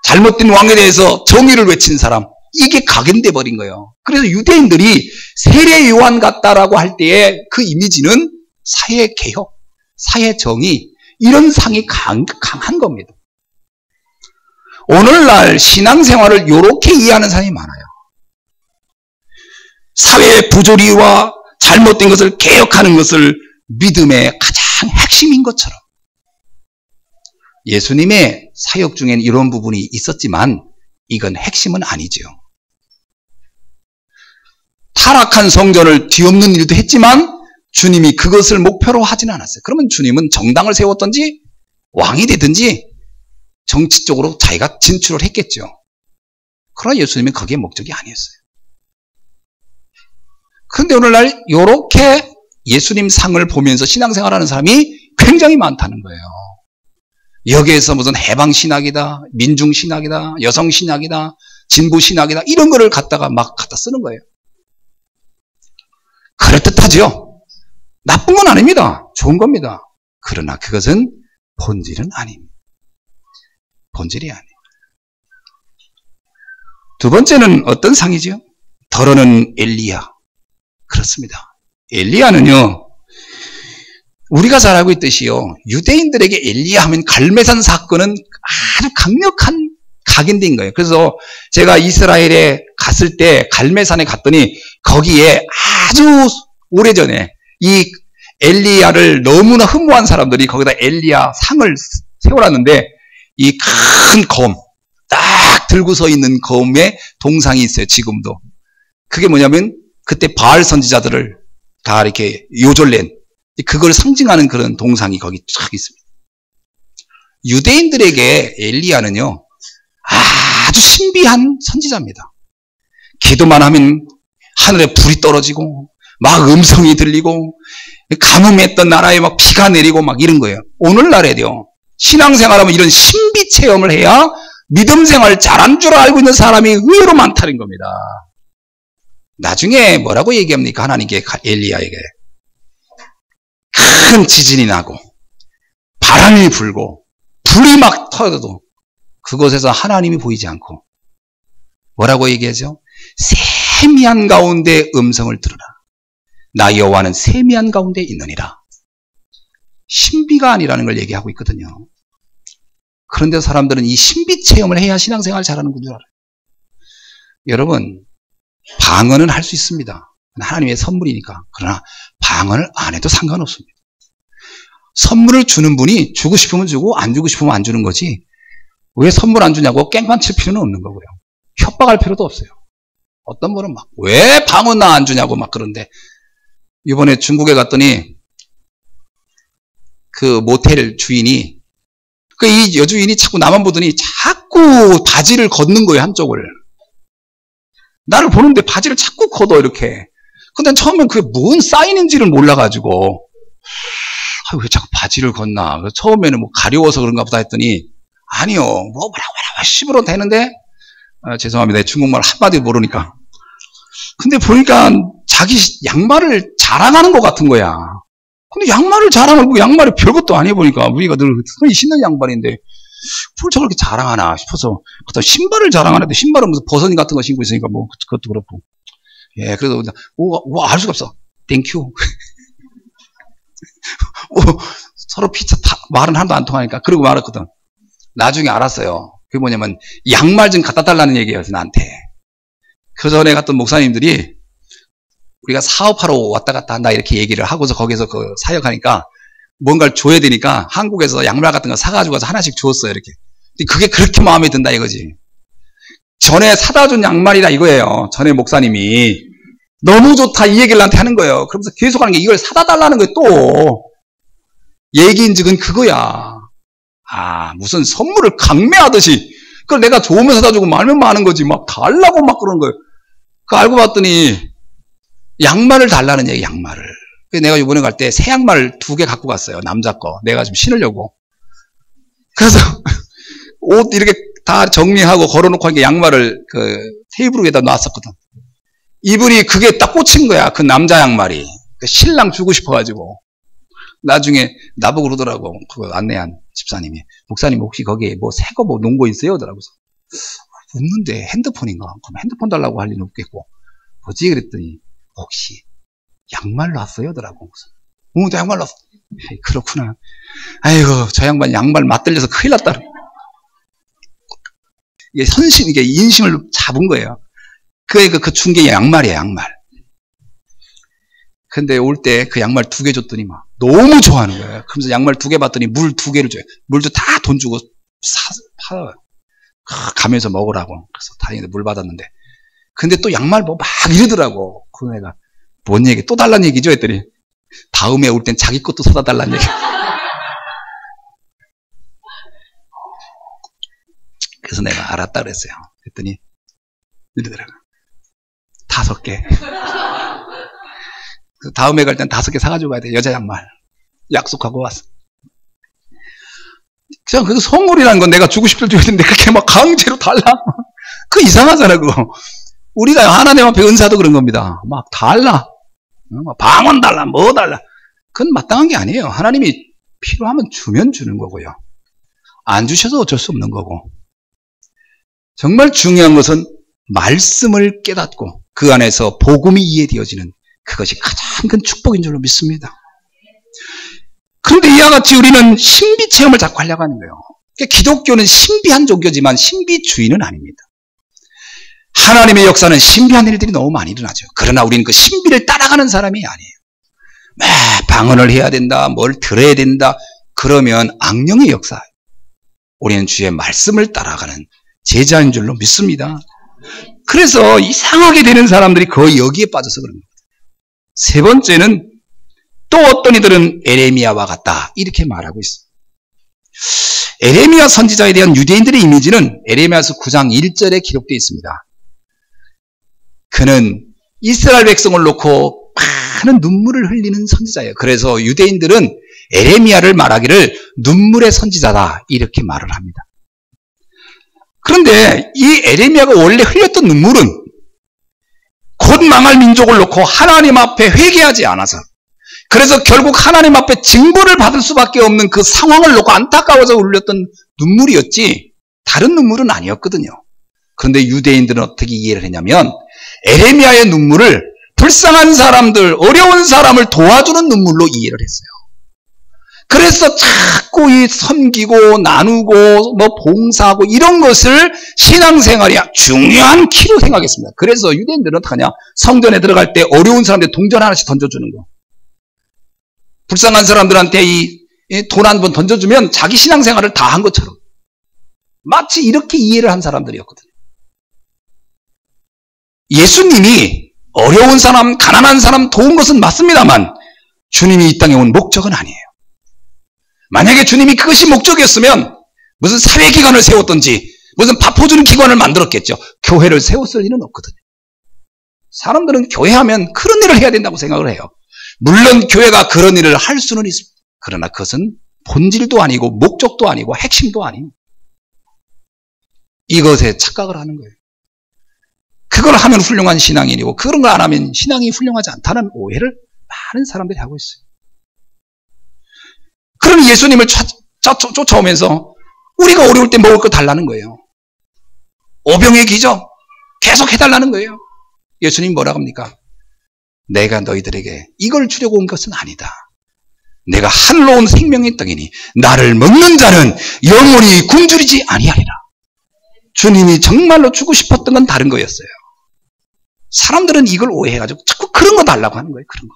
잘못된 왕에 대해서 정의를 외친 사람, 이게 각인돼 버린 거예요. 그래서 유대인들이 세례 요한 같다라고 할 때의 그 이미지는 사회 개혁, 사회 정의, 이런 상이 강한 겁니다. 오늘날 신앙생활을 이렇게 이해하는 사람이 많아요. 사회의 부조리와 잘못된 것을 개혁하는 것을 믿음의 가장 핵심인 것처럼. 예수님의 사역 중엔 이런 부분이 있었지만 이건 핵심은 아니죠. 타락한 성전을 뒤엎는 일도 했지만 주님이 그것을 목표로 하지는 않았어요. 그러면 주님은 정당을 세웠든지 왕이 되든지 정치적으로 자기가 진출을 했겠죠. 그러나 예수님은 그게 목적이 아니었어요. 그런데 오늘날 이렇게 예수님 상을 보면서 신앙생활하는 사람이 굉장히 많다는 거예요. 여기에서 무슨 해방신학이다, 민중신학이다, 여성신학이다, 진보신학이다, 이런 거를 갖다가 막 갖다 쓰는 거예요. 그럴듯하죠. 나쁜 건 아닙니다. 좋은 겁니다. 그러나 그것은 본질은 아닙니다. 본질이 아니에요. 두 번째는 어떤 상이죠? 더러는 엘리야. 그렇습니다. 엘리야는요, 우리가 잘 알고 있듯이요, 유대인들에게 엘리야 하면 갈매산 사건은 아주 강력한 각인된 거예요. 그래서 제가 이스라엘에 갔을 때 갈매산에 갔더니 거기에 아주 오래전에 이 엘리야를 너무나 흠모한 사람들이 거기다 엘리야 상을 세워놨는데 이 큰 검, 딱 들고 서 있는 검에 동상이 있어요. 지금도. 그게 뭐냐면 그때 바알 선지자들을 다 이렇게 요절낸 그걸 상징하는 그런 동상이 거기 쫙 있습니다. 유대인들에게 엘리야는요, 아주 신비한 선지자입니다. 기도만 하면 하늘에 불이 떨어지고 막 음성이 들리고 가뭄했던 나라에 막 비가 내리고 막 이런 거예요. 오늘날에도요, 신앙생활하면 이런 신비 체험을 해야 믿음 생활 잘한 줄 알고 있는 사람이 의외로 많다는 겁니다. 나중에 뭐라고 얘기합니까? 하나님께 엘리야에게 큰 지진이 나고 바람이 불고 불이 막 터져도 그곳에서 하나님이 보이지 않고 뭐라고 얘기하죠? 세미한 가운데 음성을 들으라. 나 여호와는 세미한 가운데 있느니라. 신비가 아니라는 걸 얘기하고 있거든요. 그런데 사람들은 이 신비 체험을 해야 신앙생활 잘하는 줄 알아요. 여러분, 방언은 할 수 있습니다. 하나님의 선물이니까. 그러나 방언을 안 해도 상관없습니다. 선물을 주는 분이 주고 싶으면 주고 안 주고 싶으면 안 주는 거지, 왜 선물 안 주냐고 깽판 칠 필요는 없는 거고요. 협박할 필요도 없어요. 어떤 분은 막 왜 방언 나 안 주냐고 막 그런데, 이번에 중국에 갔더니 그 모텔 주인이, 이 여주인이 자꾸 나만 보더니 자꾸 바지를 걷는 거예요. 한쪽을. 나를 보는데 바지를 자꾸 걷어 이렇게. 근데 처음엔 그게 뭔 사인인지를 몰라가지고 왜 자꾸 바지를 걷나. 처음에는 뭐 가려워서 그런가 보다 했더니 아니요, 뭐 뭐라고 씹으러 되는데, 죄송합니다, 중국말 한마디 모르니까. 근데 보니까 자기 양말을 자랑하는 것 같은 거야. 근데 양말을 자랑하고 양말이 별것도 아니에 보니까 우리가 늘 흔히 신는 양말인데 뭘 저렇게 자랑하나 싶어서, 그다음 신발을 자랑하는데 신발은 무슨 버선이 같은 거 신고 있으니까 뭐 그것도 그렇고. 예, 그래서 알 수가 없어. 땡큐. 서로 말은 하나도 안 통하니까 그러고 말았거든. 나중에 알았어요. 그게 뭐냐면 양말 좀 갖다 달라는 얘기예요, 나한테. 그 전에 갔던 목사님들이 우리가 사업하러 왔다 갔다 한다 이렇게 얘기를 하고서 거기서 그 사역하니까 뭔가를 줘야 되니까 한국에서 양말 같은 거 사가지고 와서 하나씩 주었어요, 이렇게. 근데 그게 그렇게 마음에 든다 이거지. 전에 사다 준 양말이다 이거예요. 전에 목사님이 너무 좋다 이 얘기를 나한테 하는 거예요. 그러면서 계속 하는 게 이걸 사다 달라는 거예요. 또 얘기인즉은 그거야. 무슨 선물을 강매하듯이 그걸 내가 좋으면 사다 주고 말면 많은 거지 막 달라고 막 그러는 거예요. 그거 알고 봤더니 양말을 달라는 얘기, 양말을. 내가 이번에 갈 때 새 양말 2개 갖고 갔어요. 남자 거. 내가 좀 신으려고. 그래서 옷 이렇게 다 정리하고 걸어놓고 하니까 양말을 그 테이블 위에다 놨었거든. 이분이 그게 딱 꽂힌 거야. 그 남자 양말이. 그 신랑 주고 싶어가지고. 나중에 나보고 그러더라고. 그 안내한 집사님이. 목사님 혹시 거기에 뭐 새 거 뭐 놓은 거 있어요? 그러더라고요. 없는데 핸드폰인가? 그럼 핸드폰 달라고 할 리는 없겠고. 뭐지? 그랬더니 혹시 양말 놨어요? 더라고. 나 양말 놨어. 에이, 그렇구나. 아이고, 저 양반 양말 맞들려서 큰일 났다. 이게 이게 인심을 잡은 거예요. 그 준 게 양말이에요, 양말. 근데 올 때 그 양말 2개 줬더니 막 너무 좋아하는 거예요. 그러면서 양말 2개 받더니 물 2개를 줘요. 물도 다 돈 주고 팔아요. 가면서 먹으라고. 그래서 다행히 물 받았는데. 근데 또 양말 뭐 막 이러더라고. 그 애가. 뭔 얘기? 또 달라는 얘기죠? 했더니 다음에 올 땐 자기 것도 사다 달라는 얘기. 그래서 내가 알았다 그랬어요. 그랬더니 이러더라고. 5개. 다음에 갈 땐 5개 사가지고 가야 돼. 여자 양말. 약속하고 왔어. 그냥 그 선물이라는 건 내가 주고 싶을 줄 알았는데 그렇게 막 강제로 달라? 그거 이상하잖아, 그거. 우리가 하나님 앞에 은사도 그런 겁니다. 막 달라. 방언 달라, 뭐 달라. 그건 마땅한 게 아니에요. 하나님이 필요하면 주면 주는 거고요. 안 주셔도 어쩔 수 없는 거고. 정말 중요한 것은 말씀을 깨닫고 그 안에서 복음이 이해되어지는 그것이 가장 큰 축복인 줄로 믿습니다. 그런데 이와 같이 우리는 신비 체험을 자꾸 하려고 하는 거예요. 기독교는 신비한 종교지만 신비주의는 아닙니다. 하나님의 역사는 신비한 일들이 너무 많이 일어나죠. 그러나 우리는 그 신비를 따라가는 사람이 아니에요. 매 방언을 해야 된다, 뭘 들어야 된다. 그러면 악령의 역사예요. 우리는 주의 말씀을 따라가는 제자인 줄로 믿습니다. 그래서 이상하게 되는 사람들이 거의 여기에 빠져서 그런 겁니다. 세 번째는 또 어떤 이들은 에레미야와 같다 이렇게 말하고 있습니다. 에레미야 선지자에 대한 유대인들의 이미지는 에레미야서 9장 1절에 기록되어 있습니다. 그는 이스라엘 백성을 놓고 많은 눈물을 흘리는 선지자예요. 그래서 유대인들은 에레미야를 말하기를 눈물의 선지자다 이렇게 말을 합니다. 그런데 이 에레미야가 원래 흘렸던 눈물은 곧 망할 민족을 놓고 하나님 앞에 회개하지 않아서, 그래서 결국 하나님 앞에 징벌을 받을 수밖에 없는 그 상황을 놓고 안타까워서 흘렸던 눈물이었지 다른 눈물은 아니었거든요. 그런데 유대인들은 어떻게 이해를 했냐면 에레미야의 눈물을 불쌍한 사람들, 어려운 사람을 도와주는 눈물로 이해를 했어요. 그래서 자꾸 이 섬기고 나누고 뭐 봉사하고 이런 것을 신앙생활이 중요한 키로 생각했습니다. 그래서 유대인들은 어떡하냐? 성전에 들어갈 때 어려운 사람들 동전 하나씩 던져주는 거. 불쌍한 사람들한테 이 돈 한 번 던져주면 자기 신앙생활을 다 한 것처럼 마치 이렇게 이해를 한 사람들이었거든요. 예수님이 어려운 사람, 가난한 사람 도운 것은 맞습니다만 주님이 이 땅에 온 목적은 아니에요. 만약에 주님이 그것이 목적이었으면 무슨 사회기관을 세웠든지 무슨 밥포주는 기관을 만들었겠죠. 교회를 세웠을 일은 없거든요. 사람들은 교회하면 그런 일을 해야 된다고 생각을 해요. 물론 교회가 그런 일을 할 수는 있습니다. 그러나 그것은 본질도 아니고 목적도 아니고 핵심도 아니고 이것에 착각을 하는 거예요. 그걸 하면 훌륭한 신앙인이고 그런 걸 안 하면 신앙이 훌륭하지 않다는 오해를 많은 사람들이 하고 있어요. 그럼 예수님을 쫓아오면서 우리가 어려울 때 먹을 거 달라는 거예요. 오병의 기적 계속 해달라는 거예요. 예수님 뭐라고 합니까? 내가 너희들에게 이걸 주려고 온 것은 아니다. 내가 하늘로 온 생명의 떡이니 나를 먹는 자는 영원히 굶주리지 아니하리라. 주님이 정말로 주고 싶었던 건 다른 거였어요. 사람들은 이걸 오해해가지고 자꾸 그런 거 달라고 하는 거예요. 그런 거.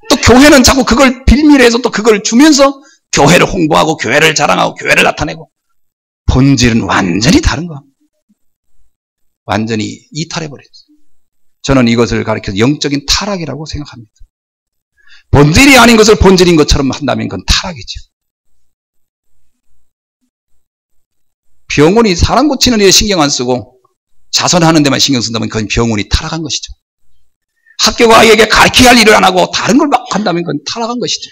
또 교회는 자꾸 그걸 빌미해서 또 그걸 주면서 교회를 홍보하고 교회를 자랑하고 교회를 나타내고 본질은 완전히 다른 거. 완전히 이탈해버렸어요. 저는 이것을 가리켜서 영적인 타락이라고 생각합니다. 본질이 아닌 것을 본질인 것처럼 한다면 그건 타락이죠. 병원이 사람 고치는 일에 신경 안 쓰고 자선하는 데만 신경 쓴다면 그건 병원이 타락한 것이죠. 학교가 아이에게 가르쳐야 할 일을 안 하고 다른 걸 막 한다면 그건 타락한 것이죠.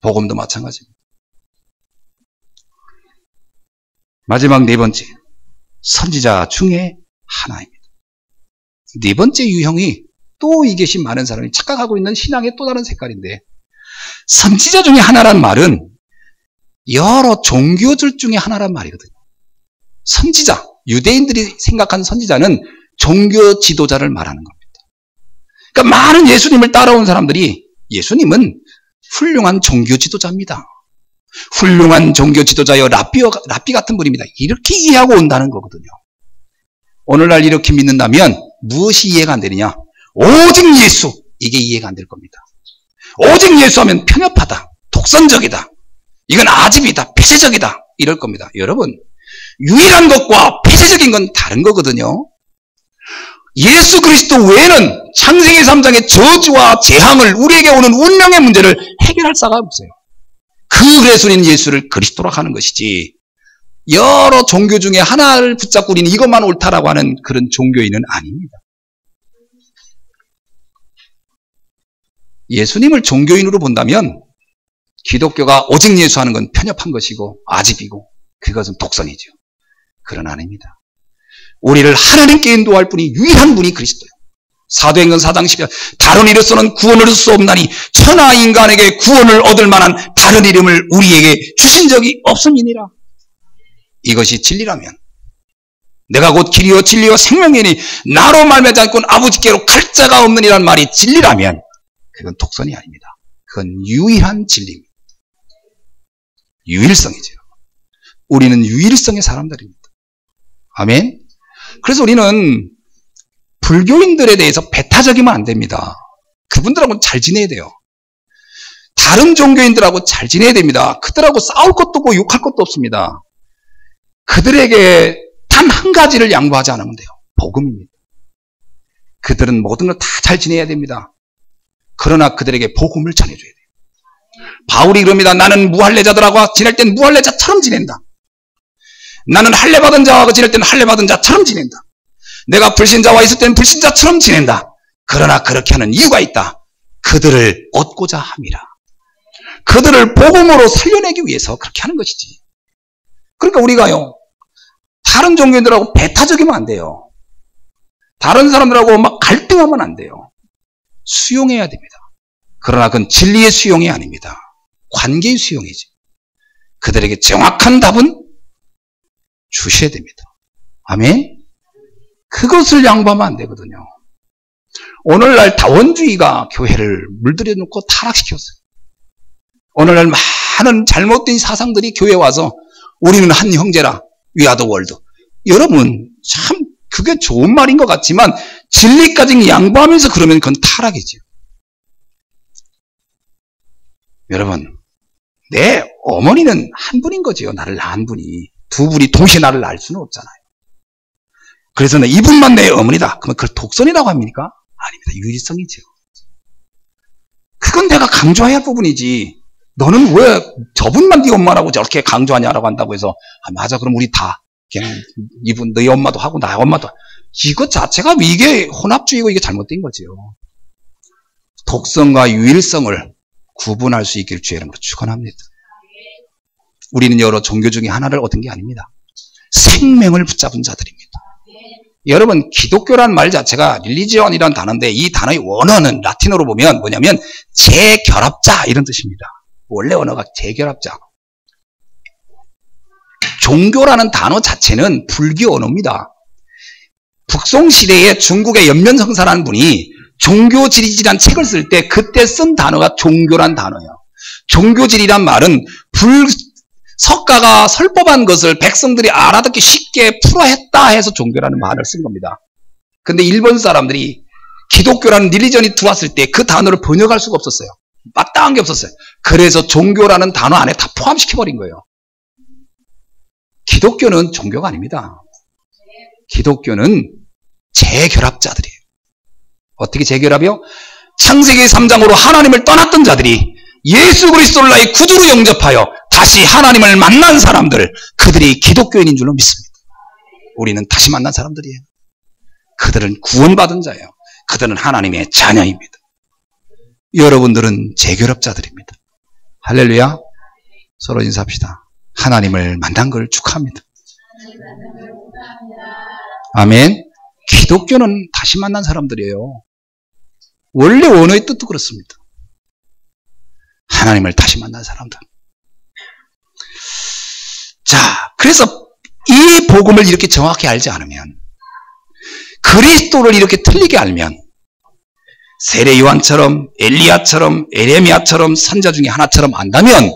복음도 마찬가지입니다. 마지막 네 번째, 선지자 중에 하나입니다. 네 번째 유형이 또 이것이 많은 사람이 착각하고 있는 신앙의 또 다른 색깔인데, 선지자 중에 하나란 말은 여러 종교들 중에 하나란 말이거든요. 선지자, 유대인들이 생각하는 선지자는 종교 지도자를 말하는 겁니다. 그러니까 많은 예수님을 따라온 사람들이 예수님은 훌륭한 종교 지도자입니다. 훌륭한 종교 지도자여 랍비 같은 분입니다. 이렇게 이해하고 온다는 거거든요. 오늘날 이렇게 믿는다면 무엇이 이해가 안 되느냐? 오직 예수, 이게 이해가 안 될 겁니다. 오직 예수 하면 편협하다, 독선적이다, 이건 아집이다, 폐쇄적이다, 이럴 겁니다. 여러분, 유일한 것과 폐쇄적인 건 다른 거거든요. 예수 그리스도 외에는 창세기 3장의 저주와 재앙을, 우리에게 오는 운명의 문제를 해결할 자가 없어요. 그래서 우리는 예수를 그리스도라 하는 것이지, 여러 종교 중에 하나를 붙잡고 우리는 이것만 옳다라고 하는 그런 종교인은 아닙니다. 예수님을 종교인으로 본다면 기독교가 오직 예수하는 건 편협한 것이고 아집이고 그것은 독선이죠. 그러나 아닙니다. 우리를 하나님께 인도할 분이, 유일한 분이 그리스도예요. 사도행전 4장 10절, 다른 이로서는 구원을 얻을 수 없나니 천하 인간에게 구원을 얻을 만한 다른 이름을 우리에게 주신 적이 없음이니라. 이것이 진리라면, 내가 곧 길이요 진리요 생명이니 나로 말미암지 않고는 아버지께로 갈 자가 없느니라는 말이 진리라면 그건 독선이 아닙니다. 그건 유일한 진리입니다. 유일성이죠. 우리는 유일성의 사람들입니다. 아멘. 그래서 우리는 불교인들에 대해서 배타적이면 안 됩니다. 그분들하고는 잘 지내야 돼요. 다른 종교인들하고 잘 지내야 됩니다. 그들하고 싸울 것도 없고 욕할 것도 없습니다. 그들에게 단 한 가지를 양보하지 않으면 돼요. 복음입니다. 그들은 모든 걸 다 잘 지내야 됩니다. 그러나 그들에게 복음을 전해줘야 돼요. 바울이 그럽니다. 나는 무할례자들하고 지낼 땐 무할례자처럼 지낸다. 나는 할례받은 자와 지낼 때는 할례받은 자처럼 지낸다. 내가 불신자와 있을 때는 불신자처럼 지낸다. 그러나 그렇게 하는 이유가 있다. 그들을 얻고자 함이라. 그들을 복음으로 살려내기 위해서 그렇게 하는 것이지. 그러니까 우리가요, 다른 종교인들하고 배타적이면 안 돼요. 다른 사람들하고 막 갈등하면 안 돼요. 수용해야 됩니다. 그러나 그건 진리의 수용이 아닙니다. 관계의 수용이지. 그들에게 정확한 답은 주셔야 됩니다. 아멘? 그것을 양보하면 안 되거든요. 오늘날 다원주의가 교회를 물들여 놓고 타락시켰어요. 오늘날 많은 잘못된 사상들이 교회에 와서 우리는 한 형제라, we are the world. 여러분, 참 그게 좋은 말인 것 같지만 진리까지 양보하면서 그러면 그건 타락이죠. 여러분, 내 어머니는 한 분인 거죠. 나를 낳은 분이. 두 분이 동시에 나를 낳을 수는 없잖아요. 그래서 이분만 내 어머니다. 그러면 그걸 독선이라고 합니까? 아닙니다. 유일성이죠. 그건 내가 강조해야 할 부분이지. 너는 왜 저분만 네 엄마라고 저렇게 강조하냐라고 한다고 해서, 아, 맞아, 그럼 우리 다 그냥 이분 너희 엄마도 하고 나의 엄마도, 이것 자체가 이게 혼합주의고 이게 잘못된 거죠. 독성과 유일성을 구분할 수 있기를 주의 이름으로 축원합니다. 우리는 여러 종교 중에 하나를 얻은 게 아닙니다. 생명을 붙잡은 자들입니다. 여러분, 기독교란 말 자체가 릴리지언이라는 단어인데 이 단어의 원어는 라틴어로 보면 뭐냐면 재결합자 이런 뜻입니다. 원래 언어가 재결합자. 종교라는 단어 자체는 불교 언어입니다. 북송시대에 중국의 연면성사라는 분이 종교지리지란 책을 쓸 때 그때 쓴 단어가 종교란 단어예요. 종교지리란 말은 석가가 설법한 것을 백성들이 알아듣기 쉽게 풀어했다 해서 종교라는 말을 쓴 겁니다. 근데 일본 사람들이 기독교라는 릴리전이 들어왔을 때 그 단어를 번역할 수가 없었어요. 마땅한 게 없었어요. 그래서 종교라는 단어 안에 다 포함시켜버린 거예요. 기독교는 종교가 아닙니다. 기독교는 재결합자들이에요. 어떻게 재결합이요? 창세기 3장으로 하나님을 떠났던 자들이 예수 그리스도를 나의 구주로 영접하여 다시 하나님을 만난 사람들, 그들이 기독교인인 줄로 믿습니다. 우리는 다시 만난 사람들이에요. 그들은 구원받은 자예요. 그들은 하나님의 자녀입니다. 여러분들은 재결합자들입니다. 할렐루야. 서로 인사합시다. 하나님을 만난 걸 축하합니다. 아멘. 기독교는 다시 만난 사람들이에요. 원래 원어의 뜻도 그렇습니다. 하나님을 다시 만난 사람들. 자, 그래서 이 복음을 이렇게 정확히 알지 않으면, 그리스도를 이렇게 틀리게 알면, 세례 요한처럼, 엘리야처럼, 에레미야처럼, 선자 중에 하나처럼 안다면,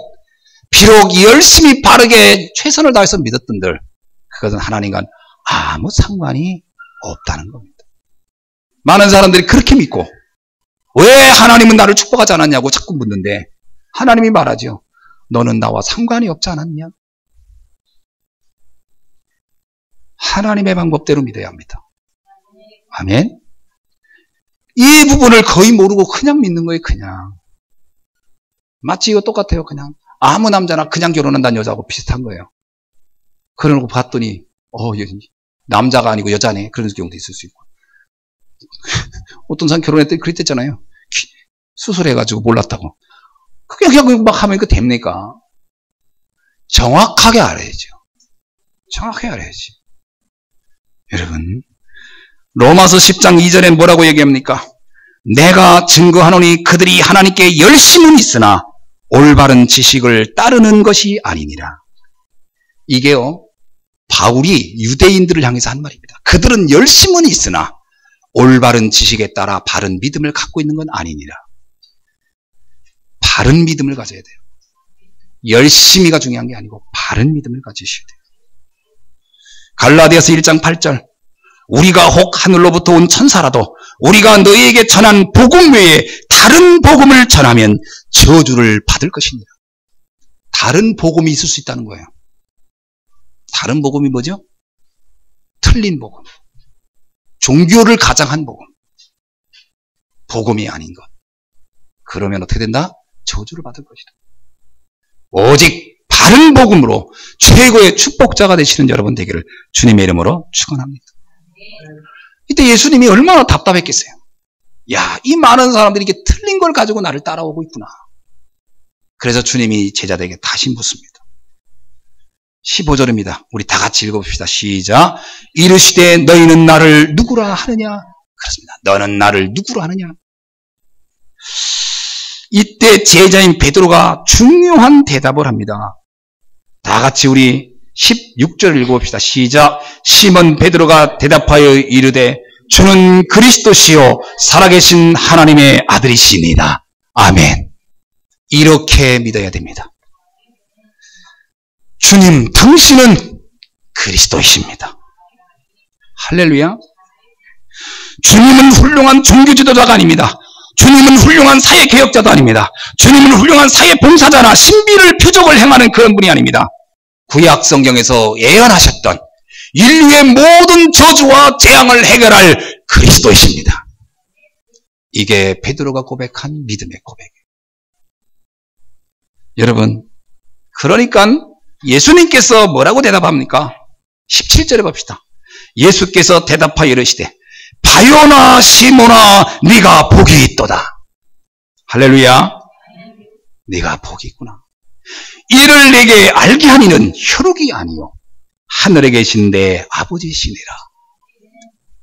비록 열심히 바르게 최선을 다해서 믿었던들, 그것은 하나님과 아무 상관이 없다는 겁니다. 많은 사람들이 그렇게 믿고, 왜 하나님은 나를 축복하지 않았냐고 자꾸 묻는데, 하나님이 말하죠. 너는 나와 상관이 없지 않았냐? 하나님의 방법대로 믿어야 합니다. 아멘. 이 부분을 거의 모르고 그냥 믿는 거예요. 그냥. 마치 이거 똑같아요. 그냥 아무 남자나 그냥 결혼한다는 여자하고 비슷한 거예요. 그러고 봤더니 남자가 아니고 여자네. 그런 경우도 있을 수 있고. 어떤 사람 결혼했더니 그랬댔잖아요. 수술해가지고 몰랐다고. 그냥 막 하면 그 됩니까? 정확하게 알아야죠. 정확하게 알아야지. 여러분, 로마서 10장 2절에 뭐라고 얘기합니까? 내가 증거하노니 그들이 하나님께 열심은 있으나 올바른 지식을 따르는 것이 아니니라. 이게요, 바울이 유대인들을 향해서 한 말입니다. 그들은 열심은 있으나 올바른 지식에 따라 바른 믿음을 갖고 있는 건 아니니라. 바른 믿음을 가져야 돼요. 열심히가 중요한 게 아니고 바른 믿음을 가지셔야 돼요. 갈라디아서 1장 8절, 우리가 혹 하늘로부터 온 천사라도 우리가 너희에게 전한 복음 외에 다른 복음을 전하면 저주를 받을 것이니라. 다른 복음이 있을 수 있다는 거예요. 다른 복음이 뭐죠? 틀린 복음. 종교를 가장한 복음. 복음이 아닌 것. 그러면 어떻게 된다? 저주를 받을 것이다. 오직 바른 복음으로 최고의 축복자가 되시는 여러분 되기를 주님의 이름으로 축원합니다. 이때 예수님이 얼마나 답답했겠어요. 야, 이 많은 사람들이 이렇게 틀린 걸 가지고 나를 따라오고 있구나. 그래서 주님이 제자들에게 다시 묻습니다. 15절입니다. 우리 다 같이 읽어봅시다. 시작. 이르시되 너희는 나를 누구라 하느냐? 그렇습니다. 너는 나를 누구라 하느냐? 이때 제자인 베드로가 중요한 대답을 합니다. 다 같이 우리 16절을 읽어봅시다. 시작. 시몬 베드로가 대답하여 이르되 주는 그리스도시요 살아계신 하나님의 아들이시니라. 아멘. 이렇게 믿어야 됩니다. 주님, 당신은 그리스도이십니다. 할렐루야. 주님은 훌륭한 종교 지도자가 아닙니다. 주님은 훌륭한 사회 개혁자도 아닙니다. 주님은 훌륭한 사회 봉사자나 신비를 표적을 행하는 그런 분이 아닙니다. 구약 성경에서 예언하셨던 인류의 모든 저주와 재앙을 해결할 그리스도이십니다. 이게 베드로가 고백한 믿음의 고백이에요. 여러분, 그러니까 예수님께서 뭐라고 대답합니까? 17절에 봅시다. 예수께서 대답하여 이르시되 바요나 시몬아 네가 복이 있도다. 할렐루야. 네가 복이 있구나. 이를 내게 알게 한 이는 혈육이 아니요 하늘에 계신 내 아버지시니라.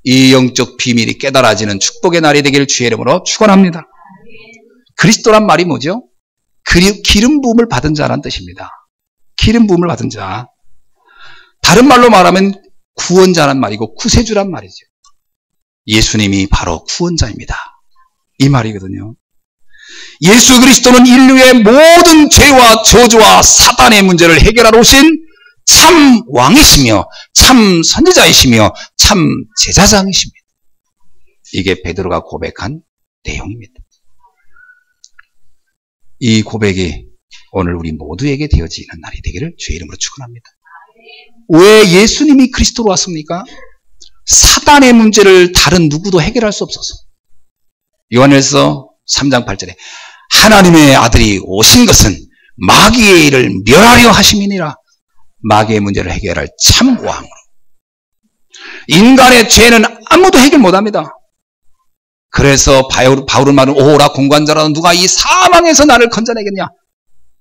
이 영적 비밀이 깨달아지는 축복의 날이 되기를 주의 이름으로 축원합니다. 그리스도란 말이 뭐죠? 기름 부음을 받은 자라는 뜻입니다. 기름 부음을 받은 자. 다른 말로 말하면 구원자란 말이고 구세주란 말이죠. 예수님이 바로 구원자입니다. 이 말이거든요. 예수 그리스도는 인류의 모든 죄와 저주와 사단의 문제를 해결하러 오신 참 왕이시며 참 선지자이시며 참 제사장이십니다. 이게 베드로가 고백한 내용입니다. 이 고백이 오늘 우리 모두에게 되어지는 날이 되기를 주의 이름으로 축원합니다. 왜 예수님이 그리스도로 왔습니까? 사단의 문제를 다른 누구도 해결할 수 없어서. 요한일서 3장 8절에 하나님의 아들이 오신 것은 마귀의 일을 멸하려 하심이니라. 마귀의 문제를 해결할 참 왕으로. 인간의 죄는 아무도 해결 못합니다. 그래서 바울은 말은 오라 공관자라도 누가 이 사망에서 나를 건져내겠냐?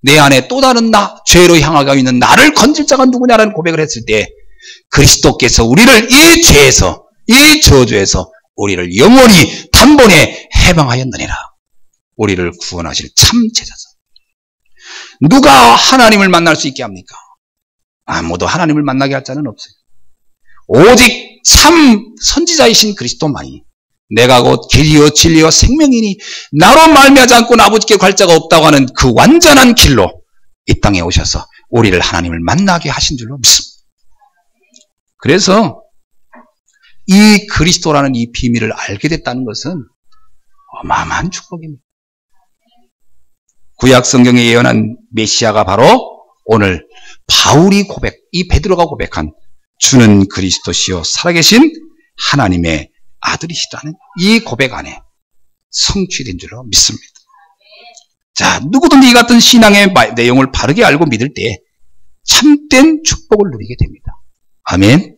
내 안에 또 다른 죄로 향하고 있는 나를 건질 자가 누구냐라는 고백을 했을 때 그리스도께서 우리를 이 죄에서, 이 저주에서 우리를 영원히 단번에 해방하였느니라. 우리를 구원하실 참 제자죠. 누가 하나님을 만날 수 있게 합니까? 아무도 하나님을 만나게 할 자는 없어요. 오직 참 선지자이신 그리스도만이 내가 곧 길이요 진리요 생명이니 나로 말미암지 않고는 아버지께 갈 자가 없다고 하는 그 완전한 길로 이 땅에 오셔서 우리를 하나님을 만나게 하신 줄로 믿습니다. 그래서 이 그리스도라는 이 비밀을 알게 됐다는 것은 어마어마한 축복입니다. 구약 성경에 예언한 메시아가 바로 오늘 바울이 이 베드로가 고백한 주는 그리스도시요 살아계신 하나님의 아들이시라는 이 고백 안에 성취된 줄로 믿습니다. 자, 누구든지 이 같은 신앙의 내용을 바르게 알고 믿을 때 참된 축복을 누리게 됩니다. 아멘.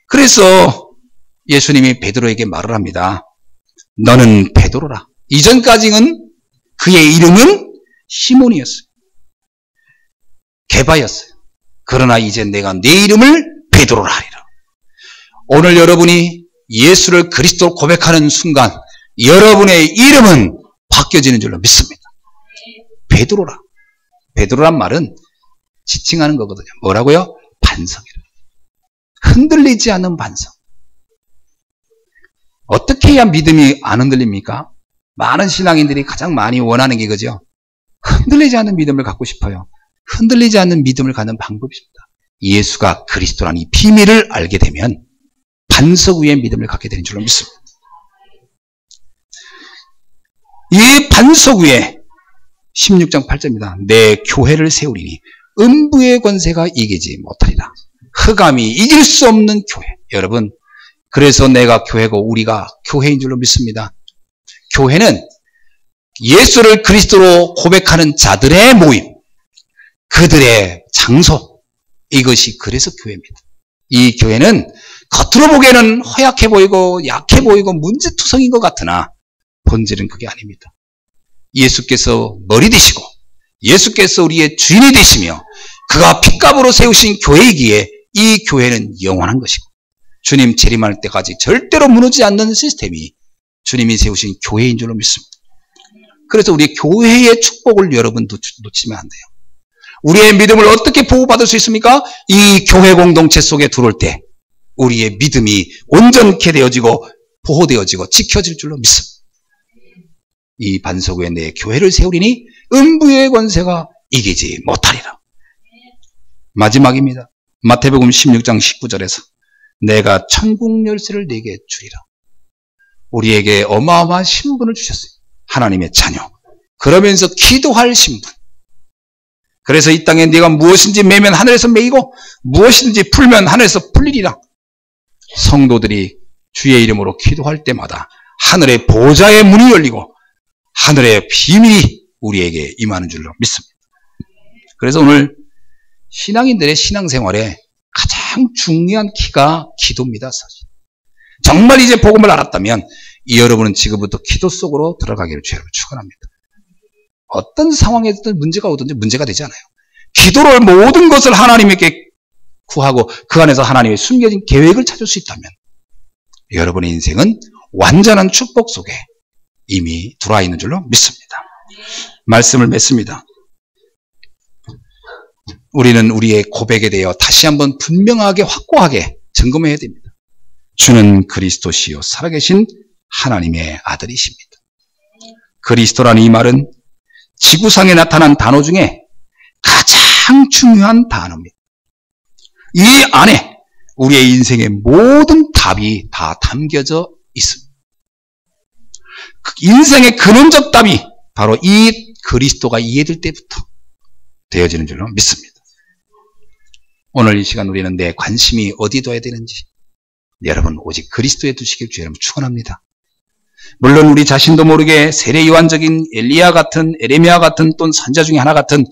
그래서 예수님이 베드로에게 말을 합니다. 너는 베드로라. 이전까지는 그의 이름은 시몬이었어요. 게바였어요. 그러나 이제 내가 내 이름을 베드로라 하리라. 오늘 여러분이 예수를 그리스도로 고백하는 순간 여러분의 이름은 바뀌어지는 줄로 믿습니다. 베드로라. 베드로란 말은 지칭하는 거거든요. 뭐라고요? 반석이라. 흔들리지 않는 반석. 어떻게 해야 믿음이 안 흔들립니까? 많은 신앙인들이 가장 많이 원하는 게 그죠? 흔들리지 않는 믿음을 갖고 싶어요. 흔들리지 않는 믿음을 갖는 방법입니다. 예수가 그리스도라는 이 비밀을 알게 되면 반석 위에 믿음을 갖게 되는 줄로 믿습니다. 이 반석 위에 16장 8절입니다. 내 교회를 세우리니 음부의 권세가 이기지 못하리라. 흑암이 이길 수 없는 교회. 여러분, 그래서 내가 교회고 우리가 교회인 줄로 믿습니다. 교회는 예수를 그리스도로 고백하는 자들의 모임, 그들의 장소, 이것이 그래서 교회입니다. 이 교회는 겉으로 보기에는 허약해 보이고 약해 보이고 문제투성인 것 같으나 본질은 그게 아닙니다. 예수께서 머리 되시고 예수께서 우리의 주인이 되시며 그가 핏값으로 세우신 교회이기에 이 교회는 영원한 것이고 주님 재림할 때까지 절대로 무너지지 않는 시스템이 주님이 세우신 교회인 줄로 믿습니다. 그래서 우리 교회의 축복을 여러분 놓치면 안 돼요. 우리의 믿음을 어떻게 보호받을 수 있습니까? 이 교회 공동체 속에 들어올 때 우리의 믿음이 온전케 되어지고 보호되어지고 지켜질 줄로 믿습니다. 이 반석 위에 내 교회를 세우리니 음부의 권세가 이기지 못하리라. 마지막입니다. 마태복음 16장 19절에서 내가 천국 열쇠를 네게 주리라. 우리에게 어마어마한 신분을 주셨어요. 하나님의 자녀. 그러면서 기도할 신분. 그래서 이 땅에 네가 무엇인지 매면 하늘에서 매이고 무엇이든지 풀면 하늘에서 풀리리라. 성도들이 주의 이름으로 기도할 때마다 하늘의 보좌의 문이 열리고 하늘의 비밀이 우리에게 임하는 줄로 믿습니다. 그래서 오늘 신앙인들의 신앙생활에 가장 중요한 키가 기도입니다. 사실. 정말 이제 복음을 알았다면 이 여러분은 지금부터 기도 속으로 들어가기를 주의 이름으로 축원합니다. 어떤 상황에든 문제가 오든지 문제가 되지 않아요. 기도를 모든 것을 하나님께 구하고 그 안에서 하나님의 숨겨진 계획을 찾을 수 있다면 여러분의 인생은 완전한 축복 속에 이미 들어와 있는 줄로 믿습니다. 말씀을 맺습니다. 우리는 우리의 고백에 대해 다시 한번 분명하게 확고하게 점검해야 됩니다. 주는 그리스도시요 살아계신 하나님의 아들이십니다. 그리스도라는 이 말은 지구상에 나타난 단어 중에 가장 중요한 단어입니다. 이 안에 우리의 인생의 모든 답이 다 담겨져 있습니다. 인생의 근원적 답이 바로 이 그리스도가 이해될 때부터 되어지는 줄로 믿습니다. 오늘 이 시간 우리는 내 관심이 어디 둬야 되는지 여러분 오직 그리스도에 두시길 주의 이름으로 축원합니다. 물론 우리 자신도 모르게 세례요한적인 엘리야 같은 에레미야 같은 또는 선자 중에 하나 같은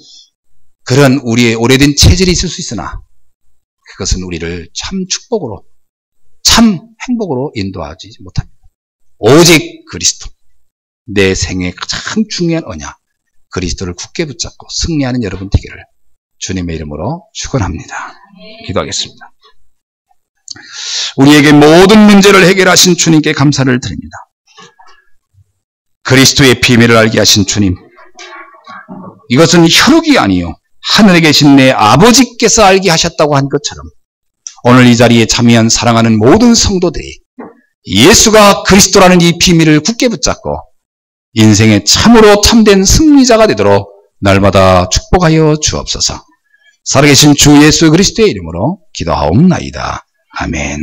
그런 우리의 오래된 체질이 있을 수 있으나 그것은 우리를 참 축복으로 참 행복으로 인도하지 못합니다. 오직 그리스도. 내 생애의 가장 중요한 언약, 그리스도를 굳게 붙잡고 승리하는 여러분 되기를 주님의 이름으로 축원합니다. 기도하겠습니다. 우리에게 모든 문제를 해결하신 주님께 감사를 드립니다. 그리스도의 비밀을 알게 하신 주님, 이것은 혈육이 아니요 하늘에 계신 내 아버지께서 알게 하셨다고 한 것처럼 오늘 이 자리에 참여한 사랑하는 모든 성도들이 예수가 그리스도라는 이 비밀을 굳게 붙잡고 인생의 참으로 참된 승리자가 되도록 날마다 축복하여 주옵소서. 살아계신 주 예수 그리스도의 이름으로 기도하옵나이다. 아멘.